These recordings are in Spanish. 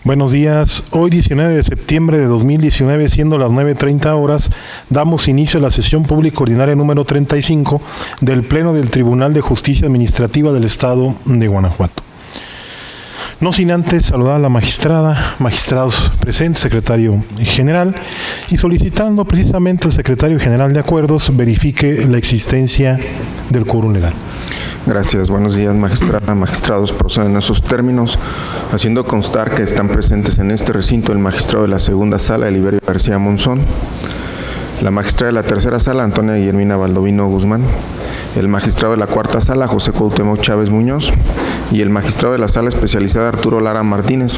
Buenos días. Hoy 19 de septiembre de 2019, siendo las 9:30 horas, damos inicio a la sesión pública ordinaria número 35 del Pleno del Tribunal de Justicia Administrativa del Estado de Guanajuato. No sin antes saludar a la magistrada, magistrados presentes, secretario general, y solicitando precisamente al secretario general de Acuerdos verifique la existencia del quórum legal. Gracias. Buenos días, magistrada, magistrados. Proceden a esos términos, haciendo constar que están presentes en este recinto el magistrado de la segunda sala, Eliberio García Monzón, la magistrada de la tercera sala, Antonia Guillermina Baldovino Guzmán, el magistrado de la cuarta sala, José Cuauhtémoc Chávez Muñoz, y el magistrado de la sala especializada, Arturo Lara Martínez,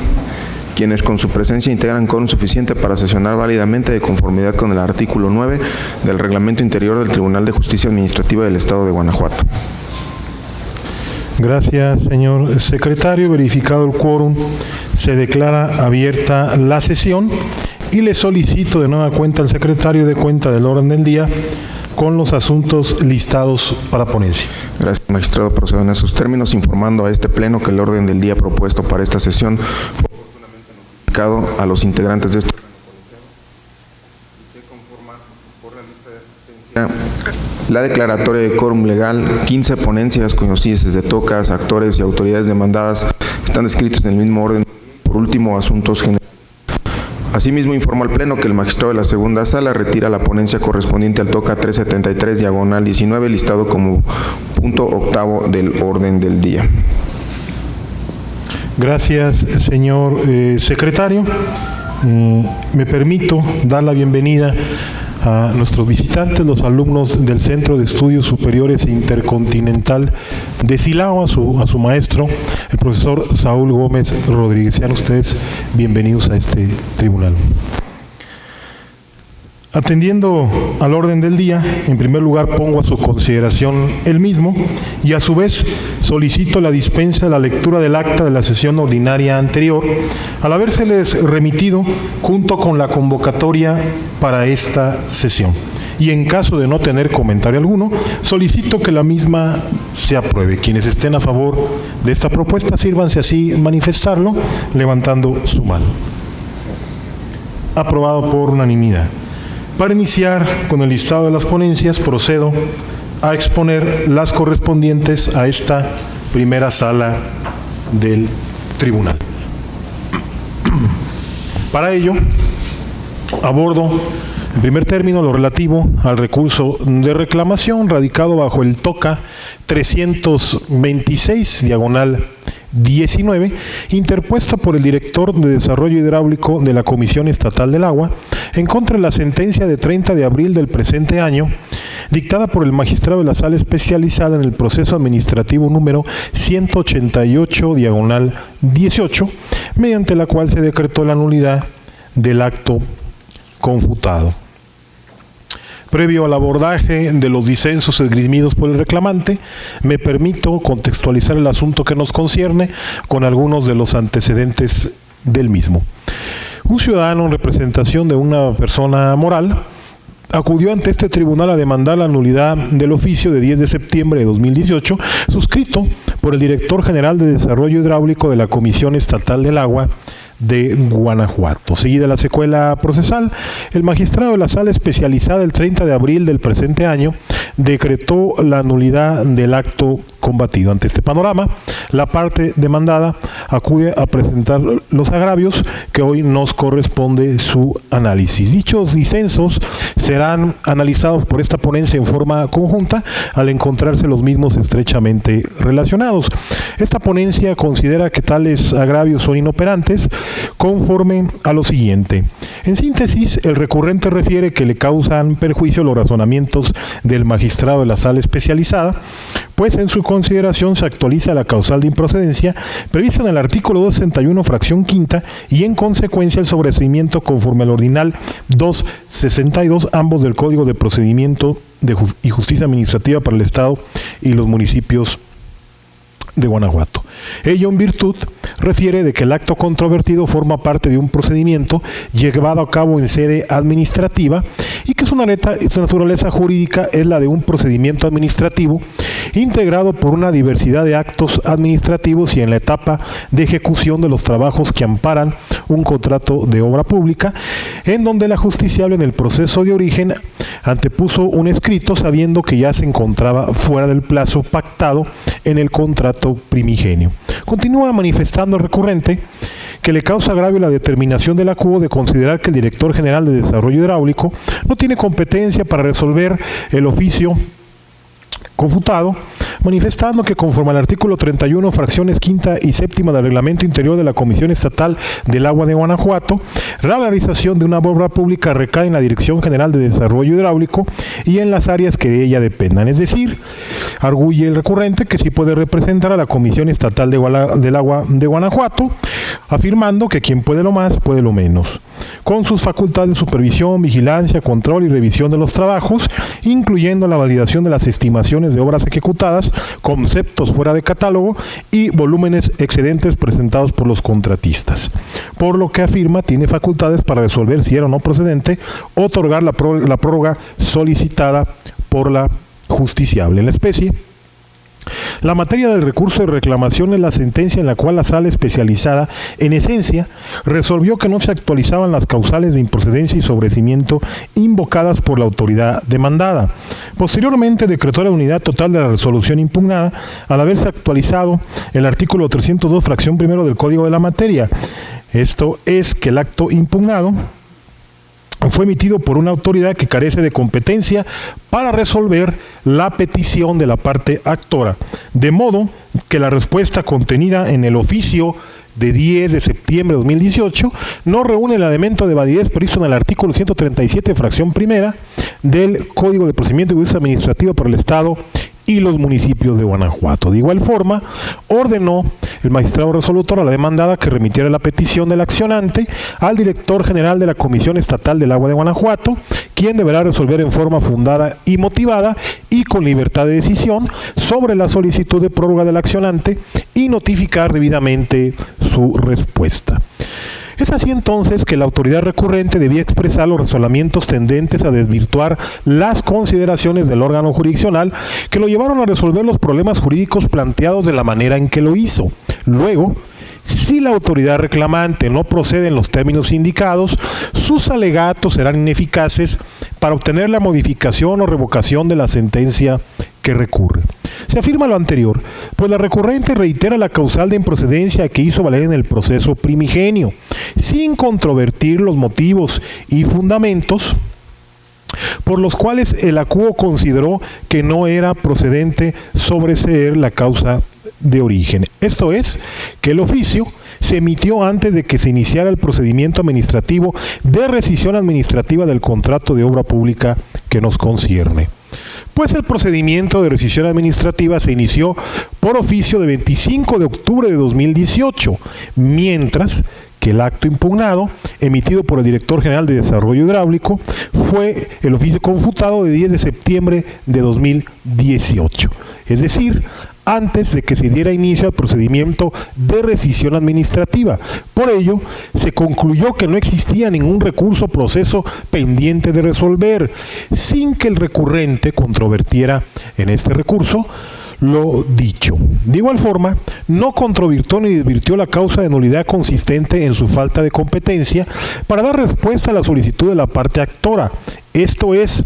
quienes con su presencia integran quórum suficiente para sesionar válidamente de conformidad con el artículo 9 del Reglamento Interior del Tribunal de Justicia Administrativa del Estado de Guanajuato. Gracias, señor secretario. Verificado el quórum, se declara abierta la sesión y le solicito de nueva cuenta al secretario de cuenta del orden del día con los asuntos listados para ponencia. Gracias, magistrado. Procedo en esos términos, informando a este pleno que el orden del día propuesto para esta sesión fue oportunamente notificado a los integrantes de este pleno y se conforma por la lista de asistencia la declaratoria de quórum legal, 15 ponencias cuyos índices de tocas, actores y autoridades demandadas están descritos en el mismo orden. Por último, asuntos generales. Asimismo, informo al Pleno que el magistrado de la segunda sala retira la ponencia correspondiente al toca 373, diagonal 19, listado como punto octavo del orden del día. Gracias, señor secretario. Me permito dar la bienvenida a nuestros visitantes, los alumnos del Centro de Estudios Superiores Intercontinental de Silao, a su maestro, el profesor Saúl Gómez Rodríguez. Sean ustedes bienvenidos a este tribunal. Atendiendo al orden del día, en primer lugar pongo a su consideración el mismo y a su vez solicito la dispensa de la lectura del acta de la sesión ordinaria anterior, al habérseles remitido junto con la convocatoria para esta sesión. Y en caso de no tener comentario alguno, solicito que la misma se apruebe. Quienes estén a favor de esta propuesta, sírvanse así manifestarlo levantando su mano. Aprobado por unanimidad. Para iniciar con el listado de las ponencias, procedo a exponer las correspondientes a esta primera sala del tribunal. Para ello, abordo en primer término lo relativo al recurso de reclamación radicado bajo el TOCA 326, diagonal 19, interpuesta por el director de Desarrollo Hidráulico de la Comisión Estatal del Agua, en contra de la sentencia de 30 de abril del presente año, dictada por el magistrado de la Sala Especializada en el Proceso Administrativo número 188, diagonal 18, mediante la cual se decretó la nulidad del acto confutado. Previo al abordaje de los disensos esgrimidos por el reclamante, me permito contextualizar el asunto que nos concierne con algunos de los antecedentes del mismo. Un ciudadano en representación de una persona moral acudió ante este tribunal a demandar la nulidad del oficio de 10 de septiembre de 2018, suscrito por el director general de Desarrollo Hidráulico de la Comisión Estatal del Agua de Guanajuato. Seguida la secuela procesal, el magistrado de la Sala Especializada el 30 de abril del presente año decretó la nulidad del acto combatido. Ante este panorama, la parte demandada acude a presentar los agravios que hoy nos corresponde su análisis. Dichos disensos serán analizados por esta ponencia en forma conjunta al encontrarse los mismos estrechamente relacionados. Esta ponencia considera que tales agravios son inoperantes conforme a lo siguiente. En síntesis, el recurrente refiere que le causan perjuicio los razonamientos del magistrado de la Sala Especializada, pues en su consideración se actualiza la causal de improcedencia prevista en el artículo 261, fracción quinta, y en consecuencia el sobreseimiento conforme al ordinal 262, ambos del Código de Procedimiento y Justicia Administrativa para el Estado y los municipios de Guanajuato. Ello en virtud, refiere de que el acto controvertido forma parte de un procedimiento llevado a cabo en sede administrativa y que su naturaleza jurídica es la de un procedimiento administrativo integrado por una diversidad de actos administrativos y en la etapa de ejecución de los trabajos que amparan un contrato de obra pública, en donde la justiciable en el proceso de origen antepuso un escrito sabiendo que ya se encontraba fuera del plazo pactado en el contrato primigenio. Continúa manifestando el recurrente que le causa agravio la determinación del acuo de considerar que el director general de Desarrollo Hidráulico no tiene competencia para resolver el oficio confutado, manifestando que conforme al artículo 31, fracciones quinta y séptima del Reglamento Interior de la Comisión Estatal del Agua de Guanajuato, la realización de una obra pública recae en la Dirección General de Desarrollo Hidráulico y en las áreas que de ella dependan. Es decir, arguye el recurrente que sí puede representar a la Comisión Estatal del Agua de Guanajuato, afirmando que quien puede lo más, puede lo menos, con sus facultades de supervisión, vigilancia, control y revisión de los trabajos, incluyendo la validación de las estimaciones de obras ejecutadas, conceptos fuera de catálogo y volúmenes excedentes presentados por los contratistas. Por lo que afirma, tiene facultades para resolver si era o no procedente otorgar la prórroga solicitada por la justiciable. En la especie, la materia del recurso de reclamación es la sentencia en la cual la sala especializada, en esencia, resolvió que no se actualizaban las causales de improcedencia y sobrecimiento invocadas por la autoridad demandada. Posteriormente, decretó la unidad total de la resolución impugnada al haberse actualizado el artículo 302, fracción primero del Código de la Materia. Esto es que el acto impugnado fue emitido por una autoridad que carece de competencia para resolver la petición de la parte actora, de modo que la respuesta contenida en el oficio de 10 de septiembre de 2018 no reúne el elemento de validez previsto en el artículo 137, fracción primera del Código de Procedimiento y Justicia Administrativa para el Estado y los municipios de Guanajuato. De igual forma, ordenó el magistrado resolutor a la demandada que remitiera la petición del accionante al director general de la Comisión Estatal del Agua de Guanajuato, quien deberá resolver en forma fundada y motivada y con libertad de decisión sobre la solicitud de prórroga del accionante y notificar debidamente su respuesta. Es así entonces que la autoridad recurrente debía expresar los razonamientos tendentes a desvirtuar las consideraciones del órgano jurisdiccional que lo llevaron a resolver los problemas jurídicos planteados de la manera en que lo hizo. Luego, si la autoridad reclamante no procede en los términos indicados, sus alegatos serán ineficaces para obtener la modificación o revocación de la sentencia que recurre. Se afirma lo anterior, pues la recurrente reitera la causal de improcedencia que hizo valer en el proceso primigenio, sin controvertir los motivos y fundamentos por los cuales el acuo consideró que no era procedente sobreseer la causa de origen. Esto es, que el oficio se emitió antes de que se iniciara el procedimiento administrativo de rescisión administrativa del contrato de obra pública que nos concierne. Pues el procedimiento de rescisión administrativa se inició por oficio de 25 de octubre de 2018, mientras que el acto impugnado, emitido por el director general de Desarrollo Hidráulico, fue el oficio confutado de 10 de septiembre de 2018. Es decir, antes de que se diera inicio al procedimiento de rescisión administrativa. Por ello, se concluyó que no existía ningún recurso o proceso pendiente de resolver, sin que el recurrente controvertiera en este recurso lo dicho. De igual forma, no controvirtió ni desvirtió la causa de nulidad consistente en su falta de competencia para dar respuesta a la solicitud de la parte actora. Esto es,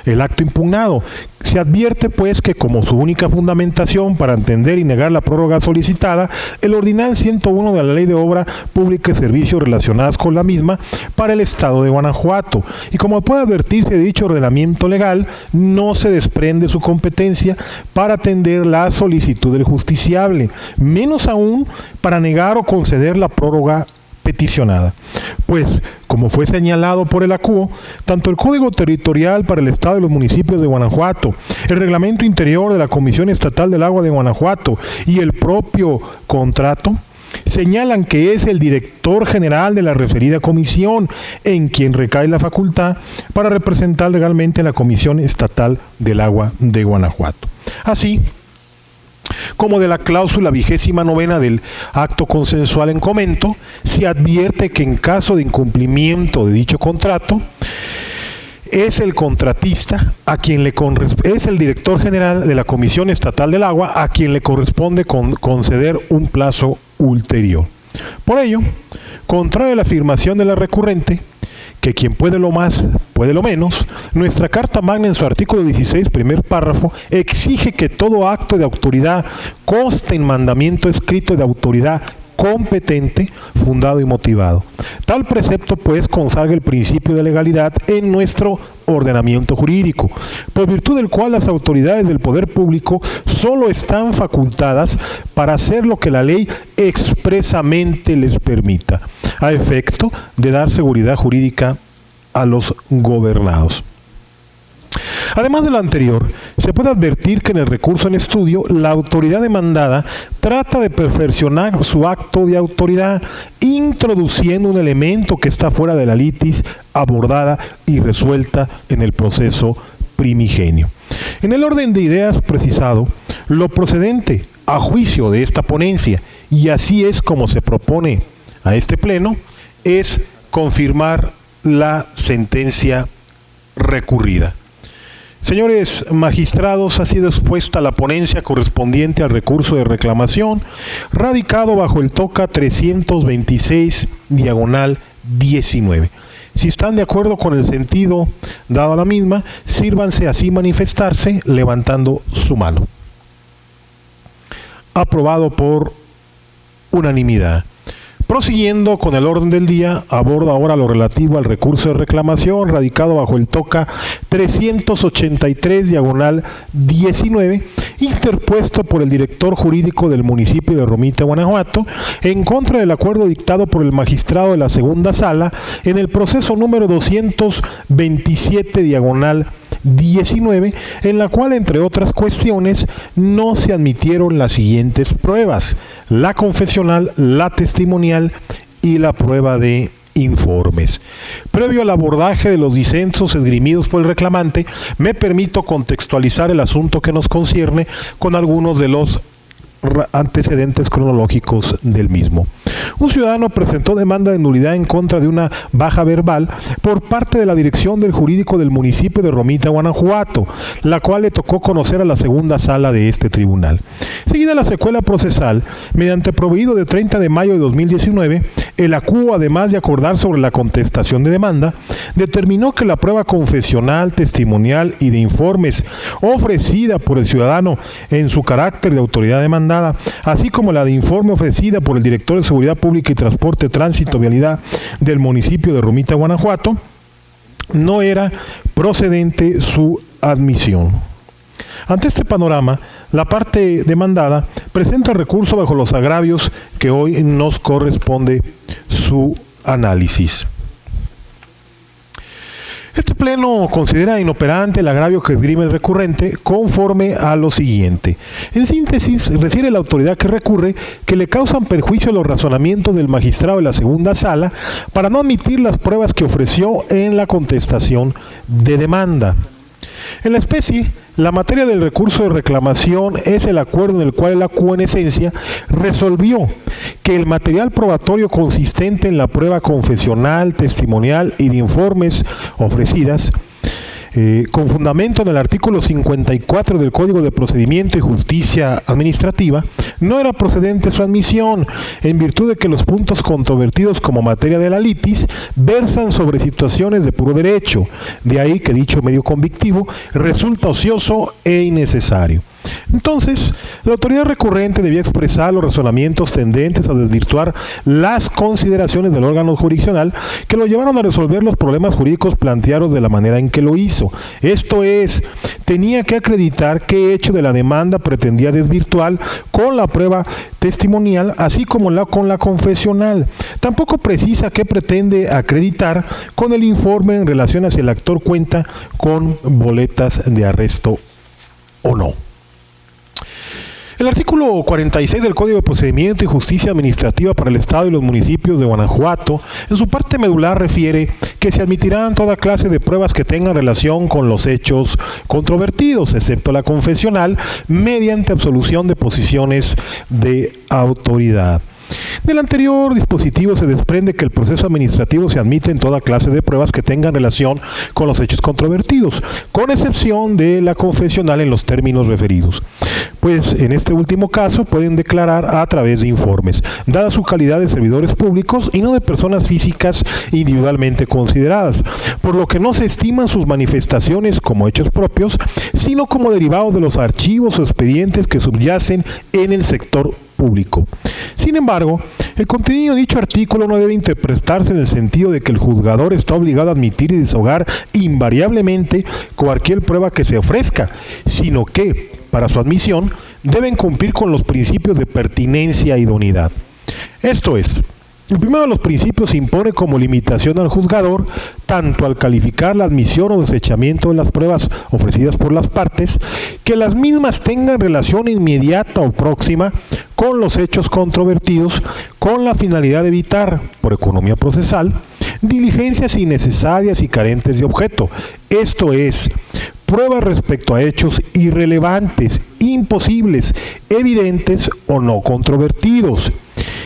el acto impugnado. Se advierte, pues, que como su única fundamentación para entender y negar la prórroga solicitada, el ordinal 101 de la Ley de Obra Pública y Servicios relacionadas con la misma para el Estado de Guanajuato. Y como puede advertirse de dicho ordenamiento legal, no se desprende su competencia para atender la solicitud del justiciable, menos aún para negar o conceder la prórroga peticionada. Pues, como fue señalado por el acuo, tanto el Código Territorial para el Estado y los municipios de Guanajuato, el Reglamento Interior de la Comisión Estatal del Agua de Guanajuato y el propio contrato señalan que es el director general de la referida comisión en quien recae la facultad para representar legalmente a la Comisión Estatal del Agua de Guanajuato. Así como de la cláusula 29ª del acto consensual en comento, se advierte que en caso de incumplimiento de dicho contrato, es el contratista a quien es el director general de la Comisión Estatal del Agua a quien le corresponde conceder un plazo ulterior. Por ello, contrario a la afirmación de la recurrente, que quien puede lo más, puede lo menos, nuestra Carta Magna en su artículo 16, primer párrafo, exige que todo acto de autoridad conste en mandamiento escrito de autoridad competente, fundado y motivado. Tal precepto, pues, consagra el principio de legalidad en nuestro ordenamiento jurídico, por virtud del cual las autoridades del poder público solo están facultadas para hacer lo que la ley expresamente les permita, a efecto de dar seguridad jurídica a los gobernados. Además de lo anterior, se puede advertir que en el recurso en estudio, la autoridad demandada trata de perfeccionar su acto de autoridad, introduciendo un elemento que está fuera de la litis abordada y resuelta en el proceso primigenio. En el orden de ideas precisado, lo procedente a juicio de esta ponencia, y así es como se propone a este pleno, es confirmar la sentencia recurrida. Señores magistrados, ha sido expuesta la ponencia correspondiente al recurso de reclamación, radicado bajo el TOCA 326/19. Si están de acuerdo con el sentido dado a la misma, sírvanse así manifestarse levantando su mano. Aprobado por unanimidad. Prosiguiendo con el orden del día, abordo ahora lo relativo al recurso de reclamación radicado bajo el TOCA 383/19, interpuesto por el director jurídico del municipio de Romita, Guanajuato, en contra del acuerdo dictado por el magistrado de la segunda sala en el proceso número 227/19, en la cual, entre otras cuestiones, no se admitieron las siguientes pruebas: la confesional, la testimonial y la prueba de informes. Previo al abordaje de los disensos esgrimidos por el reclamante, me permito contextualizar el asunto que nos concierne con algunos de los antecedentes cronológicos del mismo. Un ciudadano presentó demanda de nulidad en contra de una baja verbal por parte de la dirección del jurídico del municipio de Romita, Guanajuato, la cual le tocó conocer a la segunda sala de este tribunal. Seguida la secuela procesal, mediante proveído de 30 de mayo de 2019, el acuo, además de acordar sobre la contestación de demanda, determinó que la prueba confesional, testimonial y de informes ofrecida por el ciudadano en su carácter de autoridad demandada, así como la de informe ofrecida por el director de Seguridad Pública y Transporte, Tránsito, Vialidad del municipio de Romita, Guanajuato, no era procedente su admisión. Ante este panorama, la parte demandada presenta recurso bajo los agravios que hoy nos corresponde su análisis. Este pleno considera inoperante el agravio que esgrime el recurrente conforme a lo siguiente. En síntesis, refiere la autoridad que recurre que le causan perjuicio los razonamientos del magistrado de la segunda sala para no admitir las pruebas que ofreció en la contestación de demanda. En la especie, la materia del recurso de reclamación es el acuerdo en el cual el acuo en esencia resolvió que el material probatorio consistente en la prueba confesional, testimonial y de informes ofrecidas, con fundamento en el artículo 54 del Código de Procedimiento y Justicia Administrativa, no era procedente su admisión, en virtud de que los puntos controvertidos como materia de la litis versan sobre situaciones de puro derecho, de ahí que dicho medio convictivo resulta ocioso e innecesario. Entonces, la autoridad recurrente debía expresar los razonamientos tendentes a desvirtuar las consideraciones del órgano jurisdiccional que lo llevaron a resolver los problemas jurídicos planteados de la manera en que lo hizo. Esto es, tenía que acreditar qué hecho de la demanda pretendía desvirtuar con la prueba testimonial, así como con la confesional. Tampoco precisa qué pretende acreditar con el informe en relación a si el actor cuenta con boletas de arresto o no. El artículo 46 del Código de Procedimiento y Justicia Administrativa para el Estado y los municipios de Guanajuato, en su parte medular refiere que se admitirán toda clase de pruebas que tengan relación con los hechos controvertidos, excepto la confesional, mediante absolución de posiciones de autoridad. Del anterior dispositivo se desprende que el proceso administrativo se admite en toda clase de pruebas que tengan relación con los hechos controvertidos, con excepción de la confesional en los términos referidos. pues en este último caso pueden declarar a través de informes, dada su calidad de servidores públicos y no de personas físicas individualmente consideradas, por lo que no se estiman sus manifestaciones como hechos propios, sino como derivados de los archivos o expedientes que subyacen en el sector público. Sin embargo, el contenido de dicho artículo no debe interpretarse en el sentido de que el juzgador está obligado a admitir y desahogar invariablemente cualquier prueba que se ofrezca, sino que, para su admisión, deben cumplir con los principios de pertinencia e idoneidad. Esto es, el primero de los principios impone como limitación al juzgador, tanto al calificar la admisión o desechamiento de las pruebas ofrecidas por las partes, que las mismas tengan relación inmediata o próxima con los hechos controvertidos, con la finalidad de evitar, por economía procesal, diligencias innecesarias y carentes de objeto. Esto es, pruebas respecto a hechos irrelevantes, imposibles, evidentes o no controvertidos.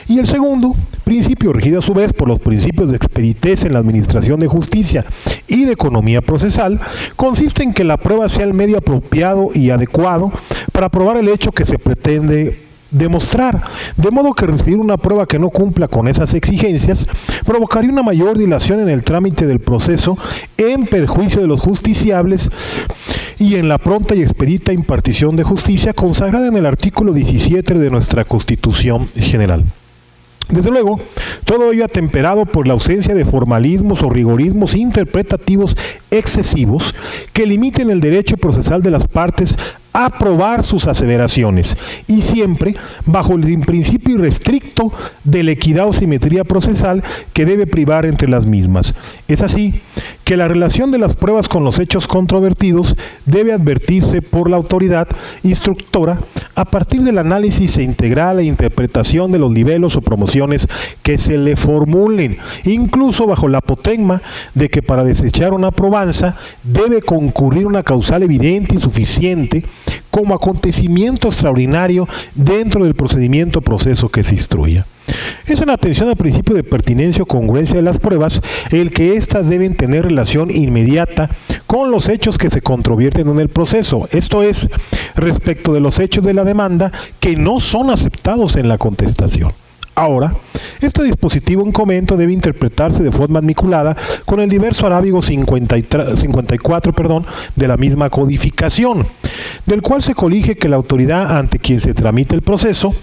Y el segundo principio, regido a su vez por los principios de expeditez en la administración de justicia y de economía procesal, consiste en que la prueba sea el medio apropiado y adecuado para probar el hecho que se pretende demostrar, de modo que recibir una prueba que no cumpla con esas exigencias provocaría una mayor dilación en el trámite del proceso en perjuicio de los justiciables y en la pronta y expedita impartición de justicia consagrada en el artículo 17 de nuestra Constitución General. Desde luego, todo ello atemperado por la ausencia de formalismos o rigorismos interpretativos excesivos que limiten el derecho procesal de las partes a probar sus aseveraciones, y siempre bajo el principio irrestricto de la equidad o simetría procesal que debe privar entre las mismas. Es así que la relación de las pruebas con los hechos controvertidos debe advertirse por la autoridad instructora a partir del análisis integral e interpretación de los libelos o promociones que se le formulen, incluso bajo la apotegma de que para desechar una probanza debe concurrir una causal evidente y suficiente como acontecimiento extraordinario dentro del procedimiento o proceso que se instruya. Es en atención al principio de pertinencia o congruencia de las pruebas el que éstas deben tener relación inmediata con los hechos que se controvierten en el proceso, esto es, respecto de los hechos de la demanda que no son aceptados en la contestación. Ahora, este dispositivo en comento debe interpretarse de forma admiculada con el diverso arábigo 54 de la misma codificación, del cual se colige que la autoridad ante quien se tramite el proceso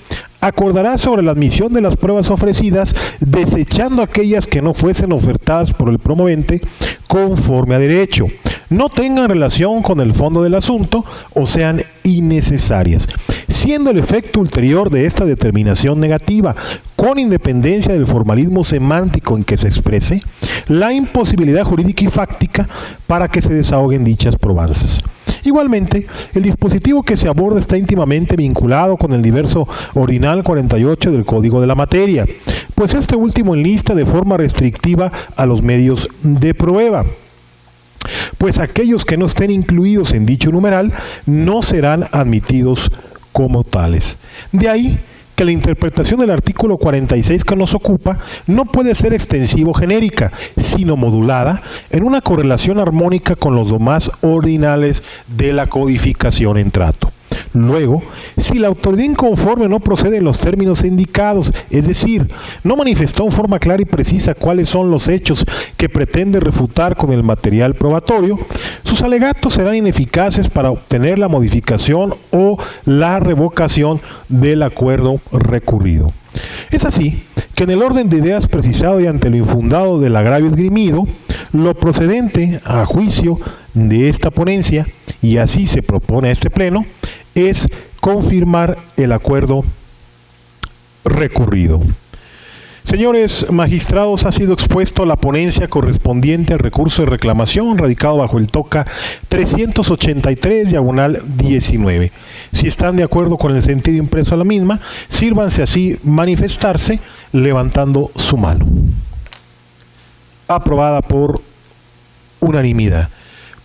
acordará sobre la admisión de las pruebas ofrecidas, desechando aquellas que no fuesen ofertadas por el promovente conforme a derecho, no tengan relación con el fondo del asunto o sean innecesarias, siendo el efecto ulterior de esta determinación negativa, con independencia del formalismo semántico en que se exprese, la imposibilidad jurídica y fáctica para que se desahoguen dichas probanzas. Igualmente, el dispositivo que se aborda está íntimamente vinculado con el diverso ordinal 48 del Código de la Materia, pues este último enlista de forma restrictiva a los medios de prueba, pues aquellos que no estén incluidos en dicho numeral no serán admitidos como tales. De ahí que la interpretación del artículo 46 que nos ocupa no puede ser extensivo o genérica, sino modulada en una correlación armónica con los demás ordinales de la codificación en trato. Luego, si la autoridad inconforme no procede en los términos indicados, es decir, no manifestó en forma clara y precisa cuáles son los hechos que pretende refutar con el material probatorio, sus alegatos serán ineficaces para obtener la modificación o la revocación del acuerdo recurrido. Es así que en el orden de ideas precisado y ante lo infundado del agravio esgrimido, lo procedente a juicio de esta ponencia, y así se propone a este pleno, es confirmar el acuerdo recurrido. Señores magistrados, ha sido expuesto la ponencia correspondiente al recurso de reclamación radicado bajo el TOCA 383/19. Si están de acuerdo con el sentido impreso a la misma, sírvanse así manifestarse levantando su mano. Aprobada por unanimidad.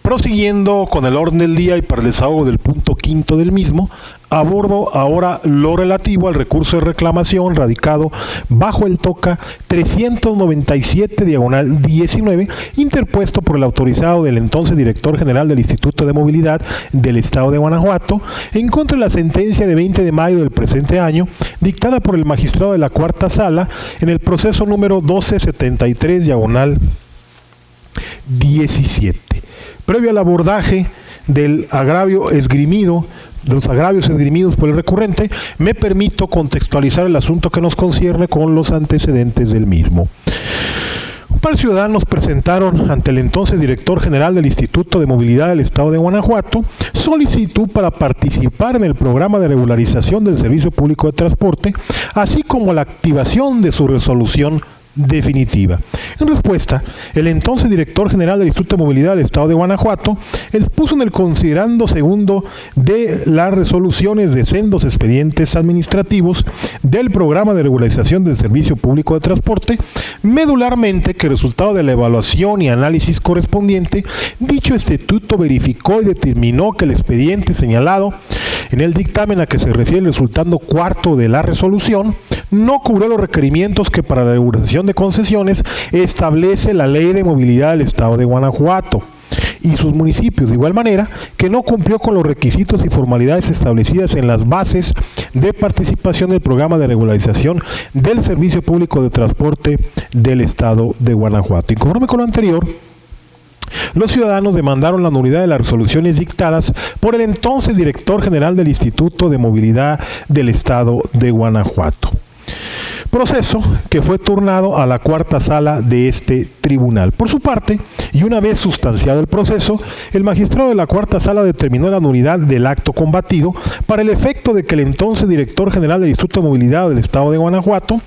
Prosiguiendo con el orden del día y para el desahogo del punto quinto del mismo, abordo ahora lo relativo al recurso de reclamación radicado bajo el TOCA 397/19, interpuesto por el autorizado del entonces director general del Instituto de Movilidad del Estado de Guanajuato, en contra de la sentencia de 20 de mayo del presente año, dictada por el magistrado de la Cuarta Sala en el proceso número 1273/17. Previo al abordaje del agravio esgrimido, de los agravios esgrimidos por el recurrente, me permito contextualizar el asunto que nos concierne con los antecedentes del mismo. Un par de ciudadanos presentaron ante el entonces director general del Instituto de Movilidad del Estado de Guanajuato solicitud para participar en el programa de regularización del Servicio Público de Transporte, así como la activación de su resolución definitiva. En respuesta, el entonces director general del Instituto de Movilidad del Estado de Guanajuato expuso en el considerando segundo de las resoluciones de sendos expedientes administrativos del programa de regularización del Servicio Público de Transporte, medularmente que resultado de la evaluación y análisis correspondiente, dicho instituto verificó y determinó que el expediente señalado en el dictamen a que se refiere el resultado cuarto de la resolución no cubrió los requerimientos que para la regulación de concesiones establece la Ley de Movilidad del Estado de Guanajuato y sus municipios, de igual manera que no cumplió con los requisitos y formalidades establecidas en las bases de participación del programa de regularización del Servicio Público de Transporte del Estado de Guanajuato. Y conforme con lo anterior, los ciudadanos demandaron la nulidad de las resoluciones dictadas por el entonces director general del Instituto de Movilidad del Estado de Guanajuato. Proceso que fue turnado a la Cuarta Sala de este tribunal. Por su parte, y una vez sustanciado el proceso, el magistrado de la Cuarta Sala determinó la nulidad del acto combatido para el efecto de que el entonces director general del Instituto de Movilidad del Estado de Guanajuato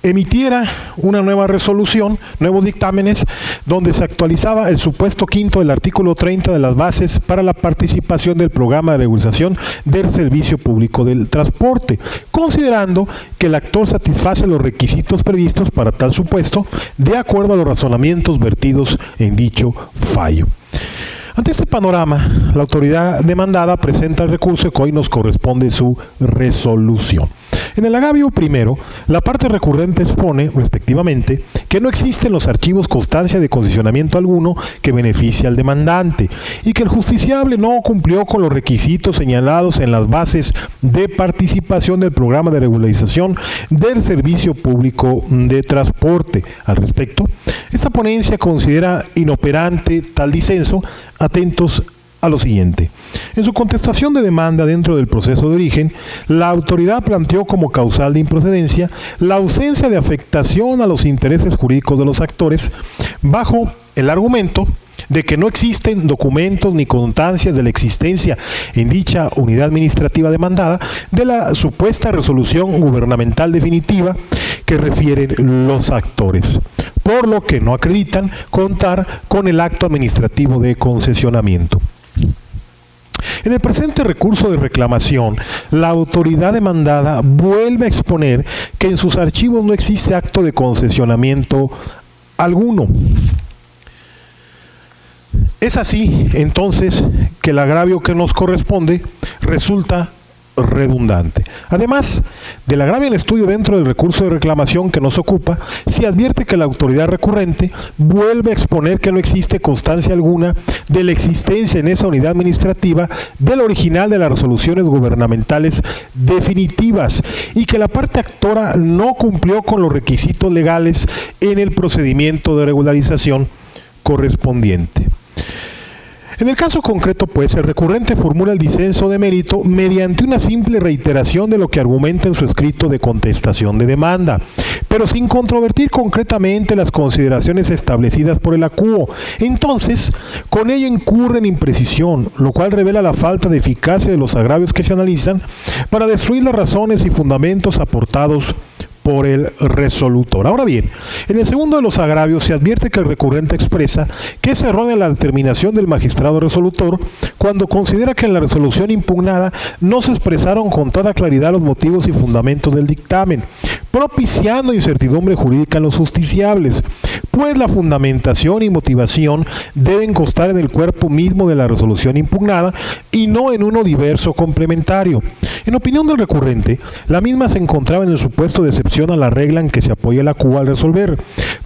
emitiera una nueva resolución, nuevos dictámenes, donde se actualizaba el supuesto quinto del artículo 30 de las bases para la participación del programa de regularización del Servicio Público del Transporte, considerando que el actor satisface los requisitos previstos para tal supuesto, de acuerdo a los razonamientos vertidos en dicho fallo. Ante este panorama, la autoridad demandada presenta el recurso que hoy nos corresponde su resolución. En el agravio primero, la parte recurrente expone, respectivamente, que no existen los archivos constancia de concesionamiento alguno que beneficie al demandante y que el justiciable no cumplió con los requisitos señalados en las bases de participación del programa de regularización del Servicio Público de Transporte. Al respecto, esta ponencia considera inoperante tal disenso, atentos a lo siguiente. En su contestación de demanda dentro del proceso de origen, la autoridad planteó como causal de improcedencia la ausencia de afectación a los intereses jurídicos de los actores bajo el argumento de que no existen documentos ni constancias de la existencia en dicha unidad administrativa demandada de la supuesta resolución gubernamental definitiva que refieren los actores, por lo que no acreditan contar con el acto administrativo de concesionamiento. En el presente recurso de reclamación, la autoridad demandada vuelve a exponer que en sus archivos no existe acto de concesionamiento alguno. Es así, entonces, que el agravio que nos corresponde resulta redundante. Además del agravio en estudio dentro del recurso de reclamación que nos ocupa, se advierte que la autoridad recurrente vuelve a exponer que no existe constancia alguna de la existencia en esa unidad administrativa del original de las resoluciones gubernamentales definitivas y que la parte actora no cumplió con los requisitos legales en el procedimiento de regularización correspondiente. En el caso concreto, pues, el recurrente formula el disenso de mérito mediante una simple reiteración de lo que argumenta en su escrito de contestación de demanda, pero sin controvertir concretamente las consideraciones establecidas por el acuo. Entonces, con ello incurre en imprecisión, lo cual revela la falta de eficacia de los agravios que se analizan para destruir las razones y fundamentos aportados por el resolutor. Ahora bien, en el segundo de los agravios se advierte que el recurrente expresa que es errónea la determinación del magistrado resolutor cuando considera que en la resolución impugnada no se expresaron con toda claridad los motivos y fundamentos del dictamen, propiciando incertidumbre jurídica en los justiciables, pues la fundamentación y motivación deben constar en el cuerpo mismo de la resolución impugnada y no en uno diverso complementario. En opinión del recurrente, la misma se encontraba en el supuesto de excepción a la regla en que se apoya la CUA al resolver,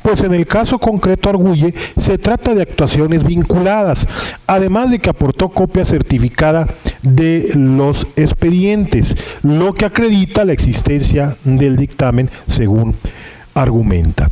pues en el caso concreto arguye se trata de actuaciones vinculadas, además de que aportó copia certificada de los expedientes, lo que acredita la existencia del dictamen según argumenta.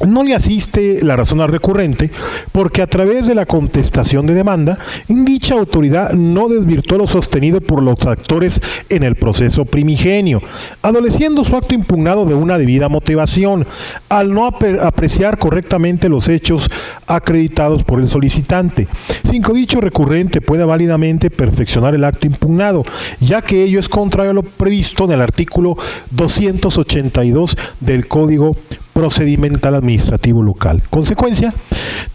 No le asiste la razón al recurrente porque a través de la contestación de demanda, dicha autoridad no desvirtuó lo sostenido por los actores en el proceso primigenio, adoleciendo su acto impugnado de una debida motivación, al no apreciar correctamente los hechos acreditados por el solicitante, sin que dicho recurrente pueda válidamente perfeccionar el acto impugnado, ya que ello es contrario a lo previsto en el artículo 282 del Código Procedimental Administrativo Local. Consecuencia,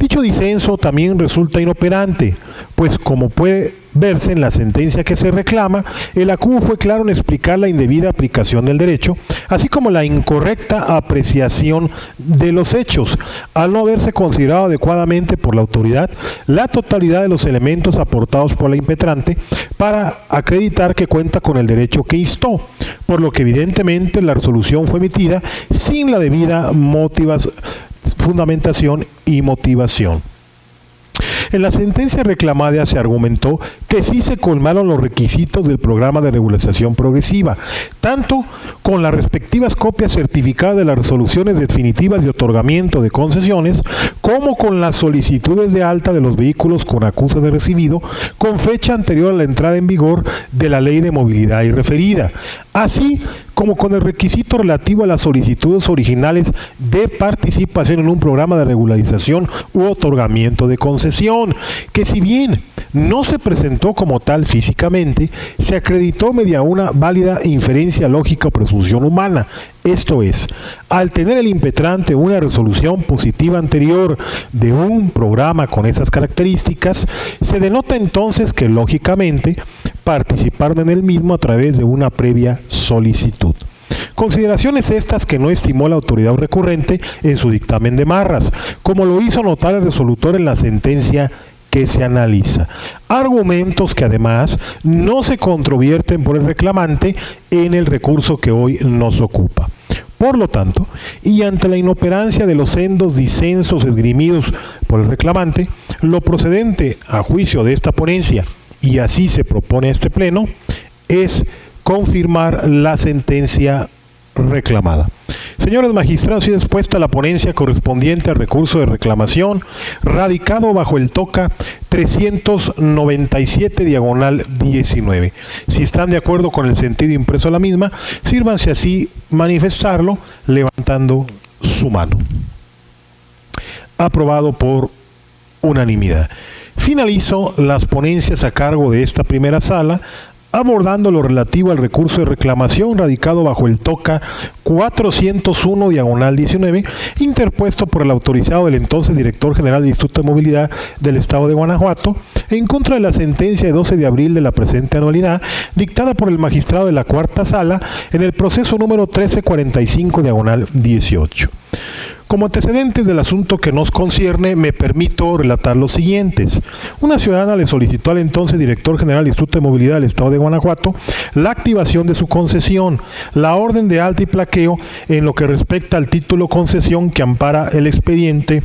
dicho disenso también resulta inoperante, pues como puede verse en la sentencia que se reclama, el ACU fue claro en explicar la indebida aplicación del derecho, así como la incorrecta apreciación de los hechos, al no haberse considerado adecuadamente por la autoridad la totalidad de los elementos aportados por la impetrante para acreditar que cuenta con el derecho que instó, por lo que evidentemente la resolución fue emitida sin la debida fundamentación y motivación. En la sentencia reclamada se argumentó que sí se colmaron los requisitos del programa de regularización progresiva, tanto con las respectivas copias certificadas de las resoluciones definitivas de otorgamiento de concesiones, como con las solicitudes de alta de los vehículos con acusas de recibido, con fecha anterior a la entrada en vigor de la Ley de Movilidad y referida, así como con el requisito relativo a las solicitudes originales de participación en un programa de regularización u otorgamiento de concesión, que si bien no se presentó como tal físicamente, se acreditó mediante una válida inferencia lógica o presunción humana. Esto es, al tener el impetrante una resolución positiva anterior de un programa con esas características, se denota entonces que lógicamente participaron en el mismo a través de una previa solicitud. Consideraciones estas que no estimó la autoridad recurrente en su dictamen de Marras, como lo hizo notar el resolutor en la sentencia que se analiza. Argumentos que además no se controvierten por el reclamante en el recurso que hoy nos ocupa. Por lo tanto, y ante la inoperancia de los sendos disensos esgrimidos por el reclamante, lo procedente a juicio de esta ponencia, y así se propone este pleno, es confirmar la sentencia reclamada. Señores magistrados, y dispuesta la ponencia correspondiente al recurso de reclamación radicado bajo el TOCA 397/19. Si están de acuerdo con el sentido impreso de la misma, sírvanse así manifestarlo levantando su mano. Aprobado por unanimidad. Finalizo las ponencias a cargo de esta primera sala, abordando lo relativo al recurso de reclamación radicado bajo el TOCA 401/19, interpuesto por el autorizado del entonces director general del Instituto de Movilidad del Estado de Guanajuato, en contra de la sentencia de 12 de abril de la presente anualidad, dictada por el magistrado de la Cuarta Sala en el proceso número 1345/18. Como antecedentes del asunto que nos concierne, me permito relatar los siguientes. Una ciudadana le solicitó al entonces director general del Instituto de Movilidad del Estado de Guanajuato la activación de su concesión, la orden de alta y plaqueo en lo que respecta al título concesión que ampara el expediente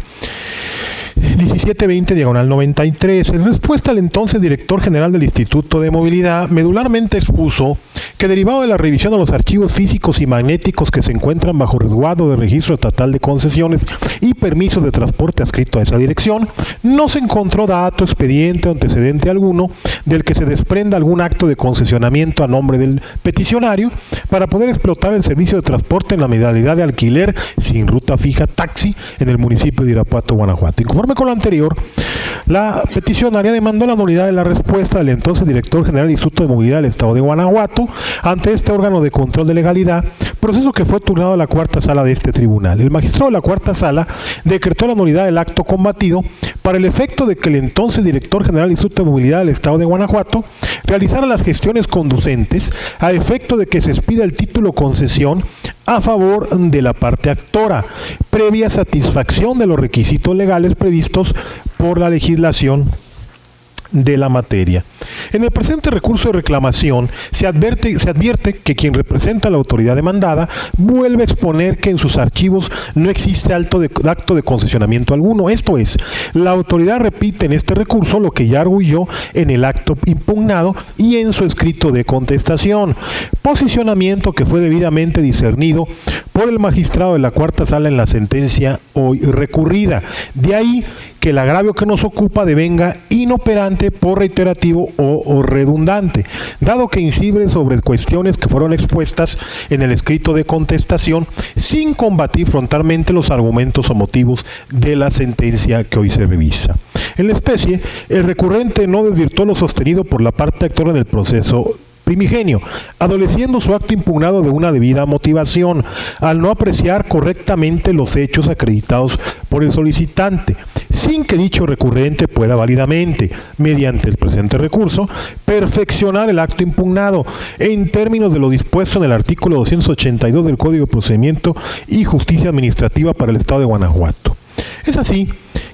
1720/93. En respuesta al entonces director general del Instituto de Movilidad, medularmente expuso que derivado de la revisión de los archivos físicos y magnéticos que se encuentran bajo resguardo del Registro Estatal de Concesiones y permisos de transporte adscrito a esa dirección, no se encontró dato, expediente o antecedente alguno del que se desprenda algún acto de concesionamiento a nombre del peticionario para poder explotar el servicio de transporte en la modalidad de alquiler sin ruta fija taxi en el municipio de Irapuato, Guanajuato. Conforme con lo anterior, la peticionaria demandó la nulidad de la respuesta del entonces director general del Instituto de Movilidad del Estado de Guanajuato ante este órgano de control de legalidad, proceso que fue turnado a la Cuarta Sala de este tribunal. El magistrado de la Cuarta Sala decretó la nulidad del acto combatido, para el efecto de que el entonces director general del Instituto de Movilidad del Estado de Guanajuato realizara las gestiones conducentes a efecto de que se expida el título concesión a favor de la parte actora, previa satisfacción de los requisitos legales previstos por la legislación de la materia. En el presente recurso de reclamación se advierte que quien representa a la autoridad demandada vuelve a exponer que en sus archivos no existe acto de concesionamiento alguno. Esto es, la autoridad repite en este recurso lo que ya arguyó en el acto impugnado y en su escrito de contestación, posicionamiento que fue debidamente discernido por el magistrado de la Cuarta Sala en la sentencia hoy recurrida. De ahí que el agravio que nos ocupa devenga inoperante por reiterativo o redundante, dado que incide sobre cuestiones que fueron expuestas en el escrito de contestación sin combatir frontalmente los argumentos o motivos de la sentencia que hoy se revisa. En la especie, el recurrente no desvirtuó lo sostenido por la parte actora en el proceso primigenio, adoleciendo su acto impugnado de una debida motivación, al no apreciar correctamente los hechos acreditados por el solicitante, sin que dicho recurrente pueda válidamente, mediante el presente recurso, perfeccionar el acto impugnado en términos de lo dispuesto en el artículo 282 del Código de Procedimiento y Justicia Administrativa para el Estado de Guanajuato. Es así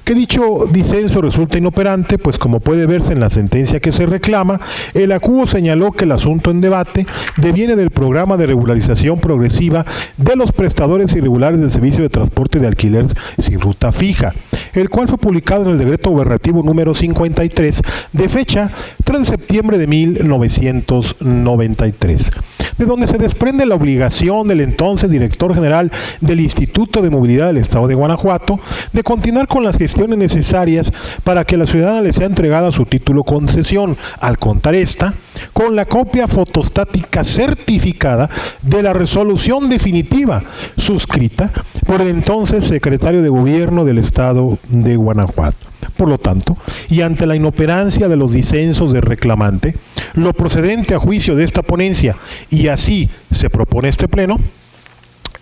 que dicho disenso resulta inoperante, pues como puede verse en la sentencia que se reclama, el acuo señaló que el asunto en debate deviene del programa de regularización progresiva de los prestadores irregulares del servicio de transporte de alquiler sin ruta fija, el cual fue publicado en el decreto gubernativo número 53 de fecha 3 de septiembre de 1993. De donde se desprende la obligación del entonces director general del Instituto de Movilidad del Estado de Guanajuato de continuar con las gestiones necesarias para que a la ciudadana le sea entregada su título concesión, al contar esta con la copia fotostática certificada de la resolución definitiva suscrita por el entonces secretario de Gobierno del Estado de Guanajuato. Por lo tanto, y ante la inoperancia de los disensos del reclamante, lo procedente a juicio de esta ponencia, y así se propone este pleno,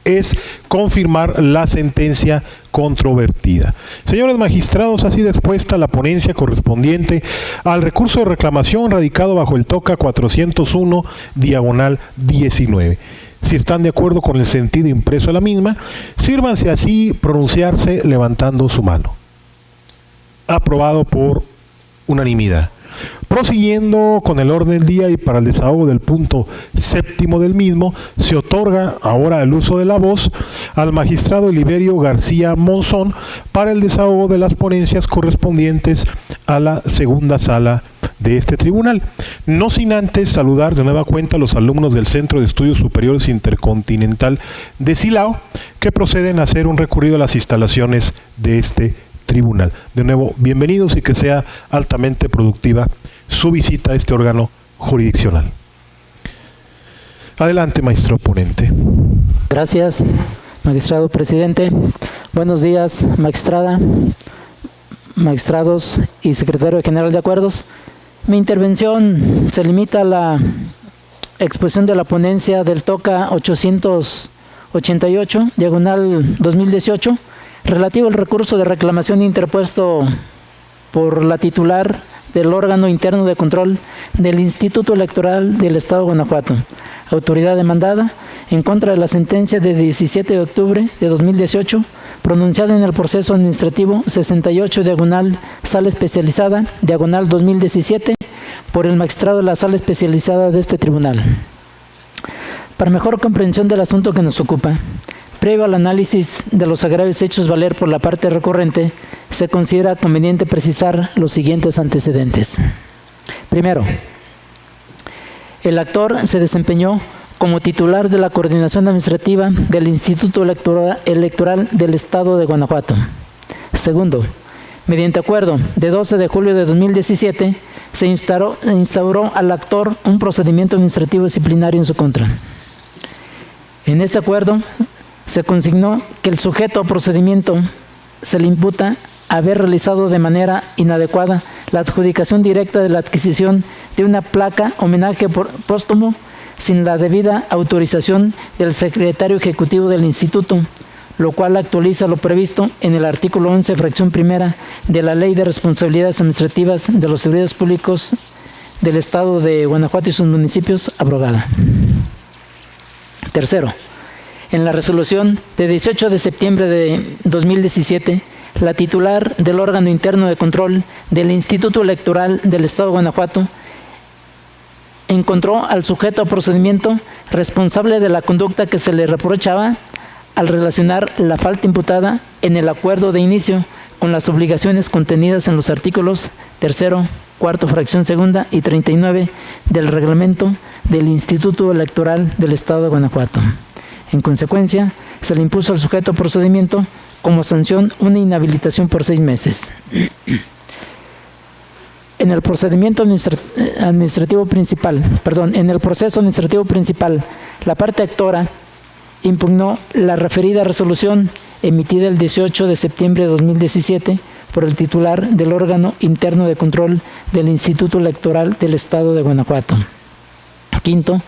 es confirmar la sentencia controvertida. Señores magistrados, ha sido expuesta la ponencia correspondiente al recurso de reclamación radicado bajo el TOCA 401/19. Si están de acuerdo con el sentido impreso de la misma, sírvanse así pronunciarse levantando su mano. Aprobado por unanimidad. Prosiguiendo con el orden del día y para el desahogo del punto séptimo del mismo, se otorga ahora el uso de la voz al magistrado Oliverio García Monzón para el desahogo de las ponencias correspondientes a la segunda sala de este tribunal. No sin antes saludar de nueva cuenta a los alumnos del Centro de Estudios Superiores Intercontinental de Silao, que proceden a hacer un recorrido a las instalaciones de este tribunal. De nuevo, bienvenidos y que sea altamente productiva su visita a este órgano jurisdiccional. Adelante, maestro ponente. Gracias, magistrado presidente. Buenos días, magistrada, magistrados y secretario general de acuerdos. Mi intervención se limita a la exposición de la ponencia del TOCA 888/2018, relativo al recurso de reclamación interpuesto por la titular del órgano interno de control del Instituto Electoral del Estado de Guanajuato, autoridad demandada, en contra de la sentencia de 17 de octubre de 2018, pronunciada en el proceso administrativo 68, Sala Especializada, 2017, por el magistrado de la Sala Especializada de este tribunal. Para mejor comprensión del asunto que nos ocupa, previo al análisis de los agravios hechos valer por la parte recurrente, se considera conveniente precisar los siguientes antecedentes. Primero, el actor se desempeñó como titular de la coordinación administrativa del Instituto Electoral del Estado de Guanajuato. Segundo, mediante acuerdo de 12 de julio de 2017, se instauró al actor un procedimiento administrativo disciplinario en su contra. En este acuerdo, se consignó que el sujeto a procedimiento se le imputa haber realizado de manera inadecuada la adjudicación directa de la adquisición de una placa homenaje póstumo sin la debida autorización del secretario ejecutivo del instituto, lo cual actualiza lo previsto en el artículo 11, fracción primera de la Ley de Responsabilidades Administrativas de los Servidores Públicos del Estado de Guanajuato y sus municipios, abrogada. Tercero, en la resolución de 18 de septiembre de 2017, la titular del órgano interno de control del Instituto Electoral del Estado de Guanajuato encontró al sujeto a procedimiento responsable de la conducta que se le reprochaba al relacionar la falta imputada en el acuerdo de inicio con las obligaciones contenidas en los artículos 3º, 4º, fracción segunda y 39 del reglamento del Instituto Electoral del Estado de Guanajuato. En consecuencia, se le impuso al sujeto a procedimiento como sanción una inhabilitación por 6 meses. En el procedimiento administrativo principal, en el proceso administrativo principal, la parte actora impugnó la referida resolución emitida el 18 de septiembre de 2017 por el titular del órgano interno de control del Instituto Electoral del Estado de Guanajuato. Quinto,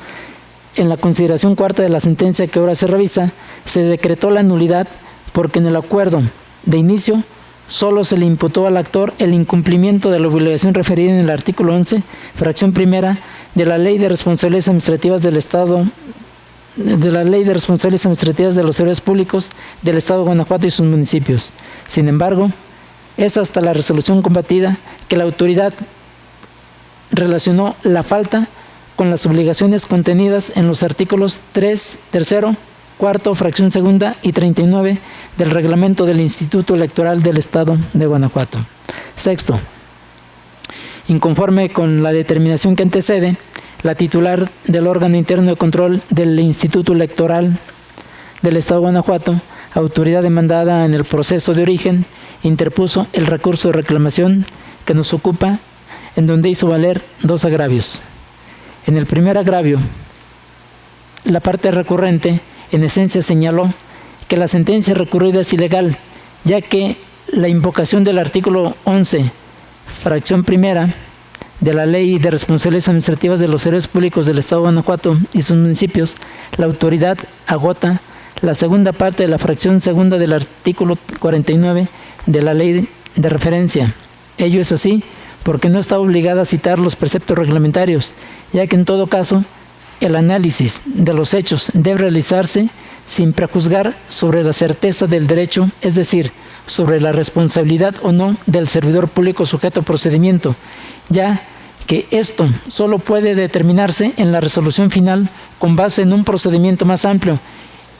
en la consideración cuarta de la sentencia que ahora se revisa, se decretó la nulidad porque en el acuerdo de inicio solo se le imputó al actor el incumplimiento de la obligación referida en el artículo 11, fracción primera de la Ley de Responsabilidades Administrativas del Estado, de la Ley de Responsabilidades Administrativas de los Servidores Públicos del Estado de Guanajuato y sus municipios. Sin embargo, es hasta la resolución combatida que la autoridad relacionó la falta con las obligaciones contenidas en los artículos 3, 3º, 4º, fracción segunda y 39 del reglamento del Instituto Electoral del Estado de Guanajuato. Sexto, inconforme con la determinación que antecede, la titular del órgano interno de control del Instituto Electoral del Estado de Guanajuato, autoridad demandada en el proceso de origen, interpuso el recurso de reclamación que nos ocupa, en donde hizo valer 2 agravios. En el primer agravio, la parte recurrente en esencia señaló que la sentencia recurrida es ilegal, ya que la invocación del artículo 11, fracción primera, de la Ley de Responsabilidades Administrativas de los Servidores Públicos del Estado de Guanajuato y sus municipios, la autoridad agota la segunda parte de la fracción segunda del artículo 49 de la ley de referencia. Ello es así porque no está obligada a citar los preceptos reglamentarios, ya que en todo caso el análisis de los hechos debe realizarse sin prejuzgar sobre la certeza del derecho, es decir, sobre la responsabilidad o no del servidor público sujeto a procedimiento, ya que esto solo puede determinarse en la resolución final con base en un procedimiento más amplio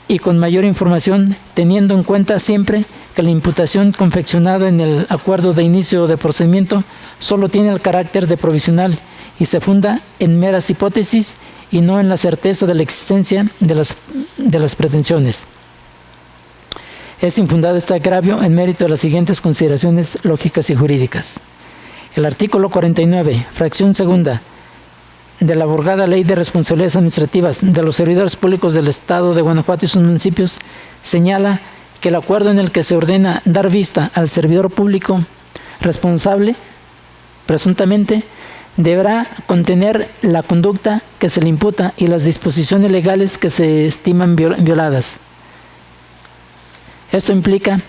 y con mayor información, teniendo en cuenta siempre que la imputación confeccionada en el acuerdo de inicio de procedimiento solo tiene el carácter de provisional y se funda en meras hipótesis y no en la certeza de la existencia de las pretensiones. Es infundado este agravio en mérito de las siguientes consideraciones lógicas y jurídicas. El artículo 49, fracción segunda, de la abrogada Ley de Responsabilidades Administrativas de los Servidores Públicos del Estado de Guanajuato y sus municipios señala que el acuerdo en el que se ordena dar vista al servidor público responsable, presuntamente, deberá contener la conducta que se le imputa y las disposiciones legales que se estiman violadas. Esto implica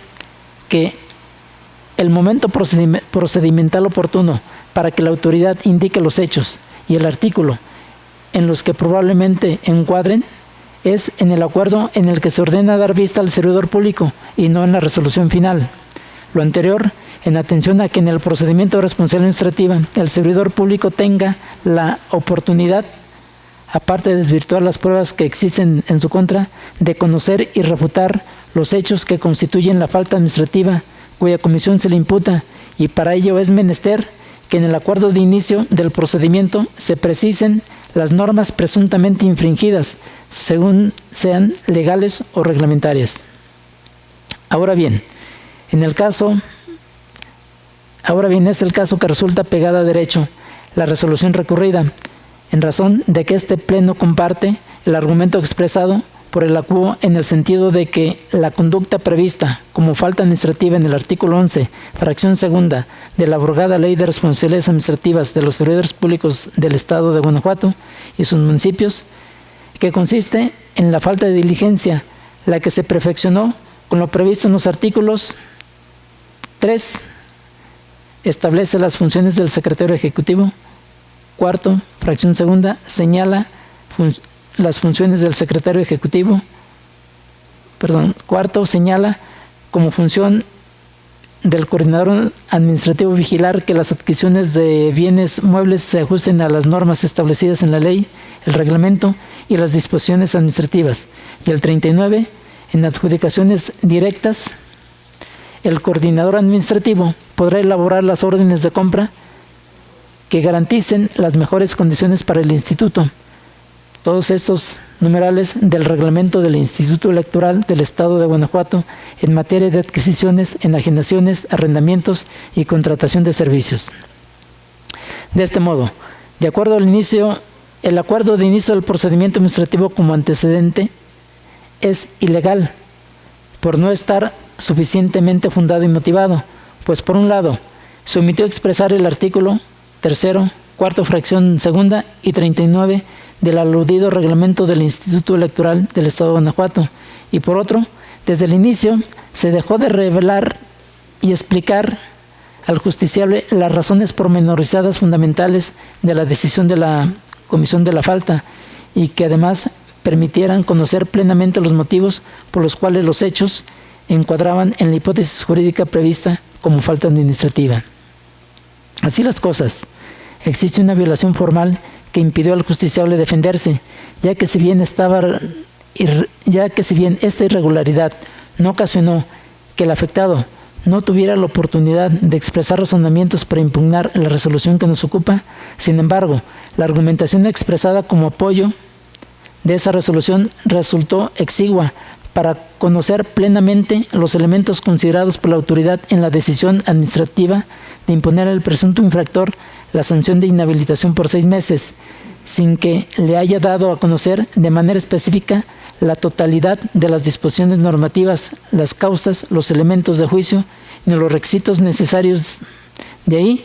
que el momento procedimental oportuno para que la autoridad indique los hechos y el artículo en los que probablemente encuadren es en el acuerdo en el que se ordena dar vista al servidor público y no en la resolución final. Lo anterior, en atención a que en el procedimiento de responsabilidad administrativa el servidor público tenga la oportunidad, aparte de desvirtuar las pruebas que existen en su contra, de conocer y refutar los hechos que constituyen la falta administrativa cuya comisión se le imputa, y para ello es menester que en el acuerdo de inicio del procedimiento se precisen las normas presuntamente infringidas, según sean legales o reglamentarias. Ahora bien, es el caso que resulta pegada a derecho la resolución recurrida, en razón de que este Pleno comparte el argumento expresado por el acuo en el sentido de que la conducta prevista como falta administrativa en el artículo 11, fracción segunda de la abrogada Ley de Responsabilidades Administrativas de los Servidores Públicos del Estado de Guanajuato y sus municipios, que consiste en la falta de diligencia, la que se perfeccionó con lo previsto en los artículos 3, establece las funciones del secretario ejecutivo. Cuarto, fracción segunda, señala las funciones del secretario ejecutivo. Cuarto, señala como función del coordinador administrativo vigilar que las adquisiciones de bienes muebles se ajusten a las normas establecidas en la ley, el reglamento y las disposiciones administrativas. Y el 39, en adjudicaciones directas, el coordinador administrativo podrá elaborar las órdenes de compra que garanticen las mejores condiciones para el instituto. Todos estos numerales del reglamento del Instituto Electoral del Estado de Guanajuato en materia de adquisiciones, enajenaciones, arrendamientos y contratación de servicios. De este modo, de acuerdo al inicio, el acuerdo de inicio del procedimiento administrativo como antecedente es ilegal por no estar suficientemente fundado y motivado, pues por un lado, se omitió expresar el artículo 3º, cuarto fracción segunda y 39 del aludido reglamento del Instituto Electoral del Estado de Guanajuato, y por otro, desde el inicio se dejó de revelar y explicar al justiciable las razones pormenorizadas fundamentales de la decisión de la comisión de la falta y que además permitieran conocer plenamente los motivos por los cuales los hechos encuadraban en la hipótesis jurídica prevista como falta administrativa. Así las cosas, existe una violación formal que impidió al justiciable defenderse, ya que si bien esta irregularidad no ocasionó que el afectado no tuviera la oportunidad de expresar razonamientos para impugnar la resolución que nos ocupa, sin embargo, la argumentación expresada como apoyo de esa resolución resultó exigua para conocer plenamente los elementos considerados por la autoridad en la decisión administrativa de imponer al presunto infractor la sanción de inhabilitación por 6 meses, sin que le haya dado a conocer de manera específica la totalidad de las disposiciones normativas, las causas, los elementos de juicio ni los requisitos necesarios. De ahí